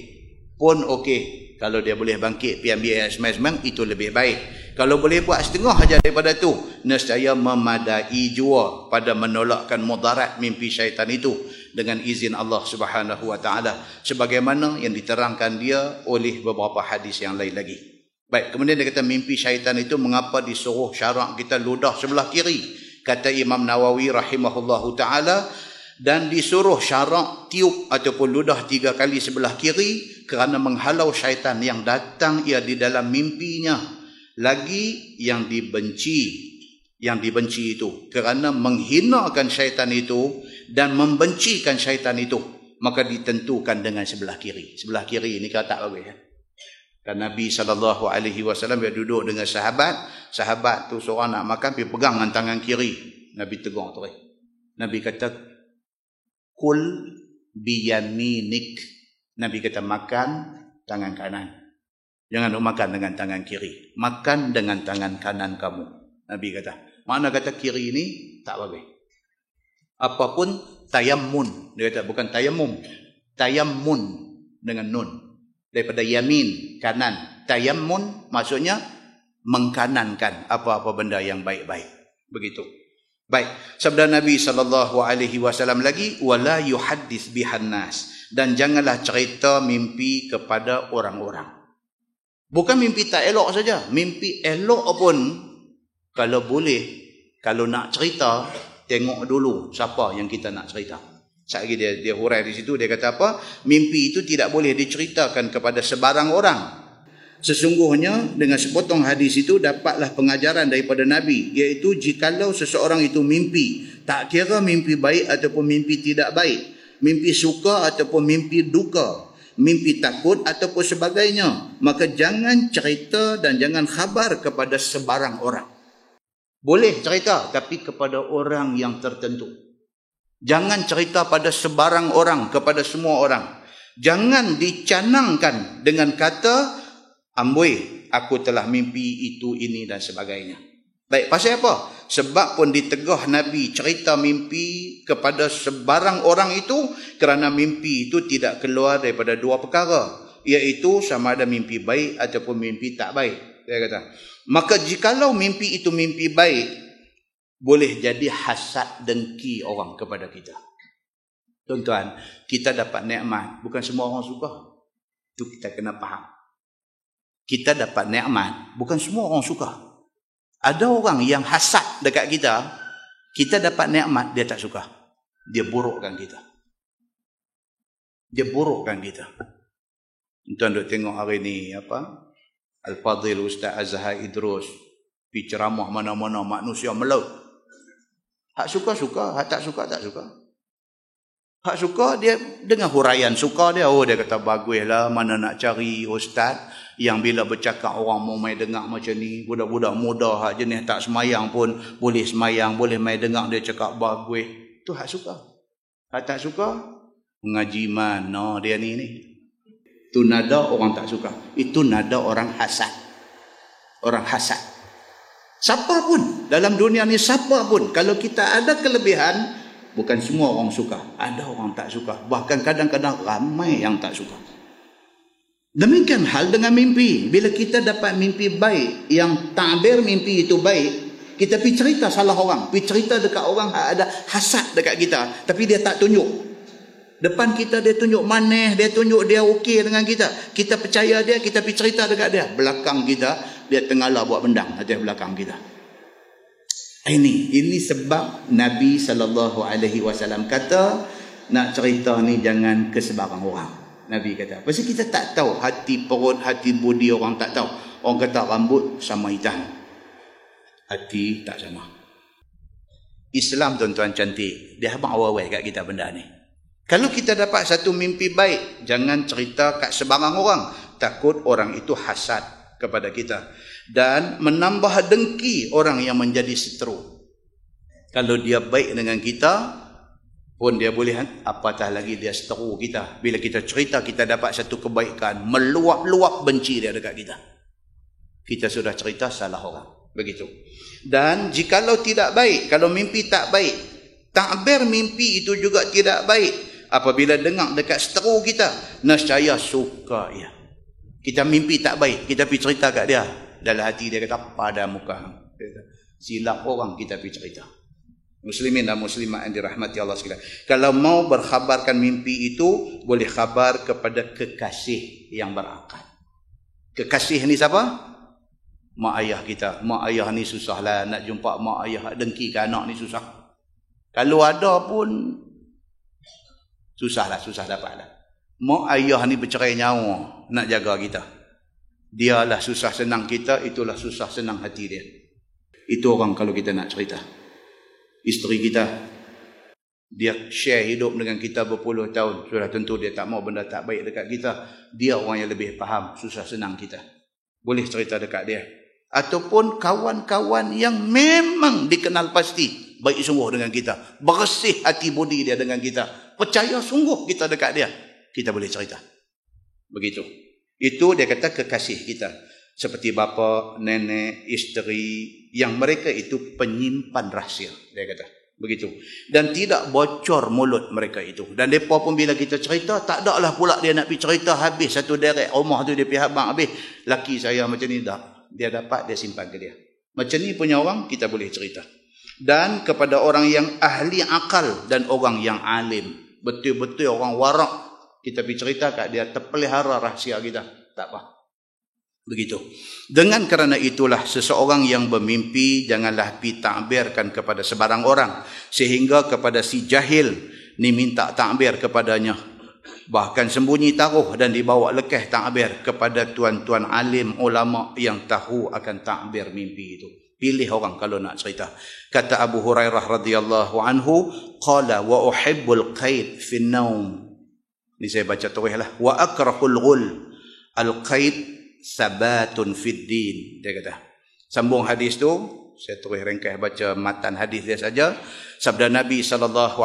Pun okey. Kalau dia boleh bangkit pergi ambil air semai-semai, itu lebih baik. Kalau boleh buat setengah saja daripada tu, nescaya memadai jua pada menolakkan mudarat mimpi syaitan itu dengan izin Allah Subhanahu wa taala, sebagaimana yang diterangkan dia oleh beberapa hadis yang lain lagi. Baik, kemudian dia kata mimpi syaitan itu mengapa disuruh syarak kita ludah sebelah kiri? Kata Imam Nawawi rahimahullahu taala, dan disuruh syarak tiup ataupun ludah 3 kali sebelah kiri kerana menghalau syaitan yang datang ia di dalam mimpinya. Lagi yang dibenci itu kerana menghinakan syaitan itu dan membencikan syaitan itu, maka ditentukan dengan sebelah kiri. Sebelah kiri ini kata bagus ya. Kan Nabi SAW dia duduk dengan sahabat tu seorang nak makan, pergi pegang dengan tangan kiri. Nabi tegur tu. Nabi kata kul biyaminik. Nabi kata makan tangan kanan. Jangan makan dengan tangan kiri. Makan dengan tangan kanan kamu. Nabi kata. Mana kata kiri ini tak bagus. Apapun tayammun. Dia kata bukan tayamum. Tayammun dengan nun. Daripada yamin, kanan. Tayammun maksudnya mengkanankan apa-apa benda yang baik-baik. Begitu. Baik, sabda Nabi SAW lagi, wala yuhaddits bihan nas, dan janganlah cerita mimpi kepada orang-orang. Bukan mimpi tak elok saja, mimpi elok pun kalau boleh, kalau nak cerita, tengok dulu siapa yang kita nak cerita. Sekali dia hurai di situ, dia kata apa? Mimpi itu tidak boleh diceritakan kepada sebarang orang. Sesungguhnya dengan sepotong hadis itu dapatlah pengajaran daripada Nabi, iaitu jikalau seseorang itu mimpi, tak kira mimpi baik ataupun mimpi tidak baik, mimpi suka ataupun mimpi duka, mimpi takut ataupun sebagainya, maka jangan cerita dan jangan khabar kepada sebarang orang. Boleh cerita, tapi kepada orang yang tertentu. Jangan cerita pada sebarang orang, kepada semua orang. Jangan dicanangkan dengan kata, amboi, aku telah mimpi itu, ini dan sebagainya. Baik, pasal apa? Sebab pun ditegah Nabi cerita mimpi kepada sebarang orang itu kerana mimpi itu tidak keluar daripada 2 perkara, iaitu sama ada mimpi baik ataupun mimpi tak baik. Dia kata, maka jikalau mimpi itu mimpi baik, boleh jadi hasad dengki orang kepada kita. Tuan-tuan, kita dapat nikmat, bukan semua orang suka. Itu kita kena faham. Kita dapat nikmat, bukan semua orang suka. Ada orang yang hasad dekat kita, kita dapat nikmat, dia tak suka. Dia burukkan kita. Dia burukkan kita. Tuan duk tengok hari ni apa? Al-Fadhil Ustaz Azhar Idrus pergi ceramah mana-mana, manusia melaut. Hak suka-suka, hak tak suka tak suka. Hak suka dia dengan huraian suka dia, oh dia kata baguslah, mana nak cari ustaz Yang bila bercakap orang mau main dengar macam ni, budak-budak muda hak jenis tak semayang pun boleh semayang, boleh main dengar dia cakap bagus. Tu hak suka. Hak tak suka, mengaji mana dia ni. Itu nada orang tak suka. Itu nada orang hasad. Orang hasad. Siapa pun dalam dunia ni, siapa pun, kalau kita ada kelebihan, bukan semua orang suka. Ada orang tak suka. Bahkan kadang-kadang ramai yang tak suka. Demikian hal dengan mimpi. Bila kita dapat mimpi baik, yang takbir mimpi itu baik, kita pergi cerita salah orang, pergi cerita dekat orang ada hasad dekat kita, tapi dia tak tunjuk. Depan kita dia tunjuk manis, dia tunjuk dia okey dengan kita. Kita percaya dia, kita pergi cerita dekat dia. Belakang kita, dia tengahlah buat bendang atas belakang kita. Ini sebab Nabi SAW kata, nak cerita ni jangan ke sebarang orang. Nabi kata, pasal kita tak tahu hati perut, hati budi orang tak tahu. Orang kata rambut sama hitam, hati tak sama. Islam tuan-tuan cantik, dia habang awal-awal kat kita benda ni. Kalau kita dapat satu mimpi baik, jangan cerita kat sebarang orang. Takut orang itu hasad kepada kita. Dan menambah dengki orang yang menjadi seteru. Kalau dia baik dengan kita pun dia boleh, apatah lagi dia seteru kita. Bila kita cerita kita dapat satu kebaikan, meluap-luap benci dia dekat kita. Kita sudah cerita salah orang. Begitu. Dan jikalau tidak baik, kalau mimpi tak baik, takbir mimpi itu juga tidak baik. Apabila dengar dekat seteru kita, nescaya suka ia. Kita mimpi tak baik, kita pergi cerita kat dia. Dalam hati dia kata, pada muka silap orang, kita pergi cerita. Muslimin dan muslimat yang dirahmati Allah sekalian. Kalau mau berkhabarkan mimpi itu, boleh khabar kepada kekasih yang berakal. Kekasih ni siapa? Mak ayah kita. Mak ayah ni susahlah nak jumpa mak ayah, dengki ke anak ni susah. Kalau ada pun susahlah, susah dapatlah. Mak ayah ni bercerai nyawa nak jaga kita. Dialah susah senang kita, itulah susah senang hati dia. Itu orang kalau kita nak cerita. Isteri kita, dia share hidup dengan kita berpuluh tahun, sudah tentu dia tak mau benda tak baik dekat kita. Dia orang yang lebih faham susah senang kita. Boleh cerita dekat dia. Ataupun kawan-kawan yang memang dikenal pasti baik sungguh dengan kita, bersih hati budi dia dengan kita, percaya sungguh kita dekat dia, kita boleh cerita. Begitu. Itu dia kata kekasih kita. Seperti bapa, nenek, isteri, yang mereka itu penyimpan rahsia, dia kata. Begitu. Dan tidak bocor mulut mereka itu. Dan mereka pun bila kita cerita, tak ada lah pula dia nak pergi cerita habis satu derek rumah tu dia pergi habang habis. Laki saya macam ni, tak. Dia dapat, dia simpan ke dia. Macam ni punya orang, kita boleh cerita. Dan kepada orang yang ahli akal dan orang yang alim. Betul-betul orang warak, kita pergi cerita kat dia, terpelihara rahsia kita. Tak apa. Begitu. Dengan kerana itulah seseorang yang bermimpi janganlah pi takbirkan kepada sebarang orang, sehingga kepada si jahil ni minta takbir kepadanya. Bahkan sembunyi taruh dan dibawa lekeh takbir kepada tuan-tuan alim ulama yang tahu akan takbir mimpi itu. Pilih orang kalau nak cerita. Kata Abu Hurairah radhiyallahu anhu, qala wa uhibbul qaid fi an-naum. Ni saya baca teruslah. Wa akrahul ghul al-qaid sabatun fid din, dia kata. Sambung hadis tu, saya terus ringkas baca matan hadis dia saja. Sabda Nabi SAW,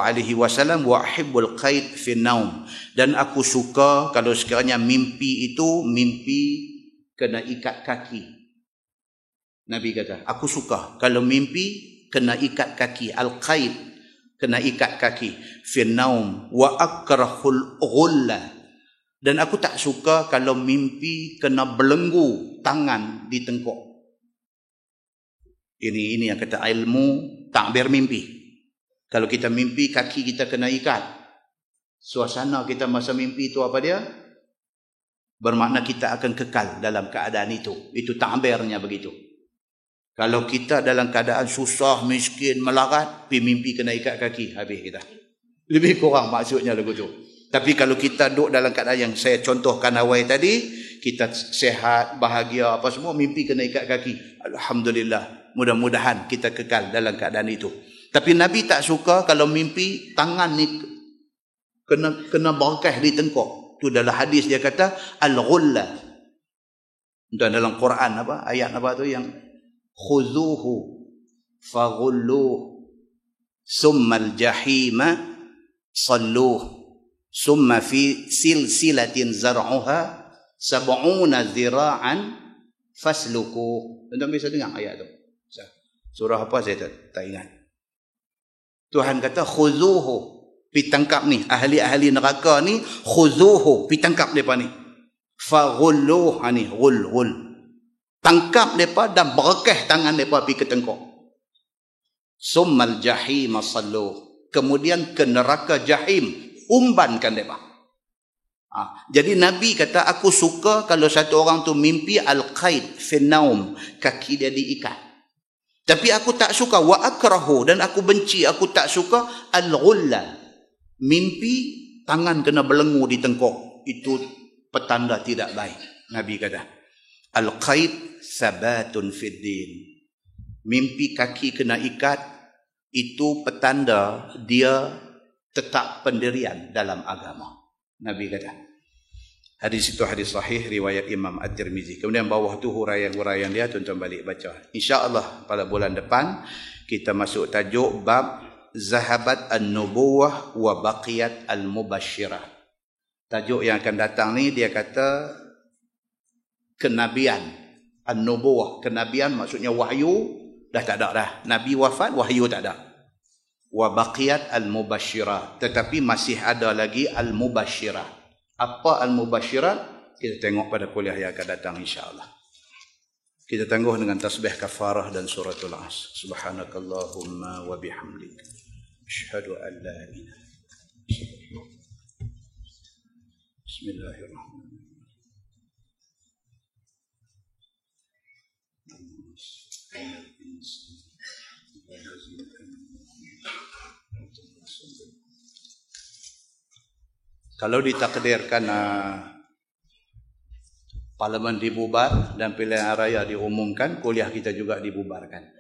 wa hibbul qaid fi naum, dan aku suka kalau sekiranya mimpi itu mimpi kena ikat kaki. Nabi kata, aku suka kalau mimpi kena ikat kaki, al-qaid, kena ikat kaki, fi naum, wa akrahul ghulla, dan aku tak suka kalau mimpi kena belenggu tangan di tengkuk. Ini yang kata ilmu takbir mimpi. Kalau kita mimpi kaki kita kena ikat, suasana kita masa mimpi itu apa dia? Bermakna kita akan kekal dalam keadaan itu. Itu takbirnya begitu. Kalau kita dalam keadaan susah, miskin, melarat, mimpi kena ikat kaki, habis kita. Lebih kurang maksudnya lagu tu. Tapi kalau kita duduk dalam keadaan yang saya contohkan awal tadi, kita sehat, bahagia, apa semua, mimpi kena ikat kaki. Alhamdulillah, mudah-mudahan kita kekal dalam keadaan itu. Tapi Nabi tak suka kalau mimpi tangan ni kena bangkah di tengkuk. Tu dalam hadis dia kata al-ghulla. Dan dalam Quran apa? Ayat apa tu yang khuzuhu faghulluh summal jahima salluh summa fi silsilatin zar'uha sab'una zira'an fasluku. Tuan-tuan bisa dengar ayat tu? Surah apa saya tak ingat. Tuhan kata khuzuhu, pi tangkap ni ahli-ahli neraka ni, khuzuhu, pi tangkap depa ni. Faghulluh, ni ghul. Tangkap depa dan berekeh tangan depa pi ke tengkok. Summal jahim salluh. Kemudian ke neraka jahim, umbankan depa. Jadi Nabi kata, aku suka kalau satu orang tu mimpi al-qaid fi naum, kaki dia diikat. Tapi aku tak suka, wa akrahu, dan aku benci, aku tak suka al-ghulla, mimpi tangan kena belenggu di tengkok. Itu petanda tidak baik. Nabi kata al-qaid sabatun fid din, mimpi kaki kena ikat, itu petanda dia tetap pendirian dalam agama. Nabi kata. Hadis itu hadis sahih riwayat Imam At-Tirmizi. Kemudian bawah tu huraian-huraian dia, tuan-tuan balik baca. InsyaAllah pada bulan depan kita masuk tajuk bab zahabat an-nubuwah wa baqiyat al-mubashirah. Tajuk yang akan datang ni dia kata kenabian. An-nubuwah, kenabian maksudnya wahyu dah tak ada dah. Nabi wafat, wahyu tak ada. Wa baqiyat al-mubashirah, tetapi masih ada lagi al-mubashirah. Apa al-mubasyirat? Kita tengok pada kuliah yang akan datang insya-Allah. Kita tangguh dengan tasbih kafarah dan suratul As. Subhanakallahumma wa bihamdik, asyhadu an la ilaha illa anta. Bismillahirrahmanirrahim. Kalau ditakdirkan parlimen dibubar dan pilihan raya diumumkan, kuliah kita juga dibubarkan.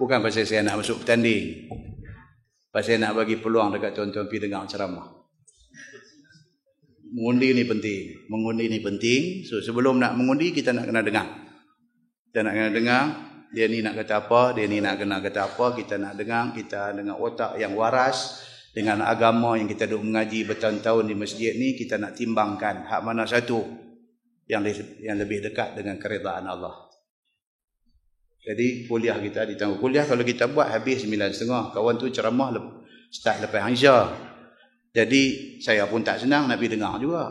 Bukan pasal saya nak masuk bertanding, pasal nak bagi peluang dekat tuan-tuan pergi dengar ceramah. Mengundi ni penting, mengundi ni penting. So sebelum nak mengundi kita nak kena dengar. Kita nak kena dengar dia ni nak kata apa, dia ni nak kena kata apa. Kita nak dengar, kita dengan otak yang waras, dengan agama yang kita duk mengaji bertahun-tahun di masjid ni, kita nak timbangkan hak mana satu yang lebih dekat dengan keridaan Allah. Jadi kuliah kita ditangguh. Kuliah kalau kita buat habis 9.30. Kawan tu ceramah start lepas Isya. Jadi saya pun tak senang nak pergi dengar juga.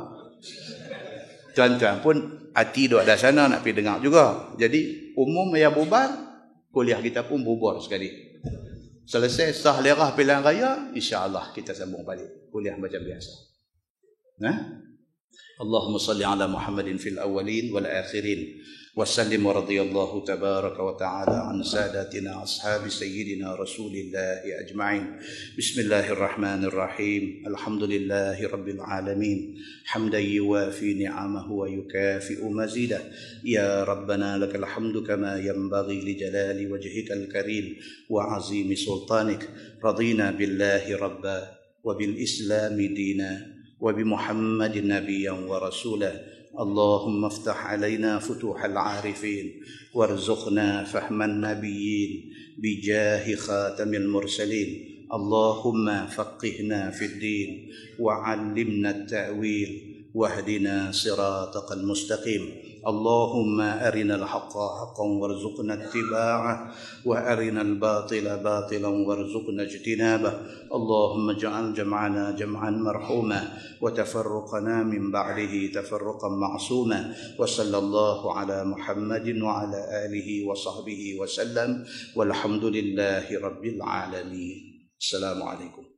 Tuan-tuan pun hati duk ada sana nak pergi dengar juga. Jadi umum yang bubar, kuliah kita pun bubar sekali. Selesai sah lerah pilihan raya, insya-Allah kita sambung balik kuliah macam biasa. Allahumma salli ala Muhammadin fil awwalin wal akhirin wa sallim wa radiyallahu tabaraka wa ta'ala an sadatina ashabi sayyidina Rasulillah ajma'in. Bismillahirrahmanirrahim. Alhamdulillahi rabbil alamin. Hamdan yuwafi ni'amahu wa yukafi'u mazidah. Ya Rabbana lakal hamdu kama yanbaghi li jalali wajhikal karim wa azimi sultanik. Radina billahi rabba wa bil islami dina وبمحمد نبيا ورسولا. اللهم افتح علينا فتوح العارفين وارزقنا فهم النبيين بجاه خاتم المرسلين. اللهم فقهنا في الدين وعلمنا التأويل واهدنا صراطك المستقيم. اللهم أرنا الحق حقا وارزقنا اتباعه وأرنا الباطل باطلا وارزقنا اجتنابه. اللهم اجعل جمعنا جمعا مرحوما وتفرقنا من بعده تفرقا معصوما. وصلى الله على محمد وعلى آله وصحبه وسلم والحمد لله رب العالمين. السلام عليكم.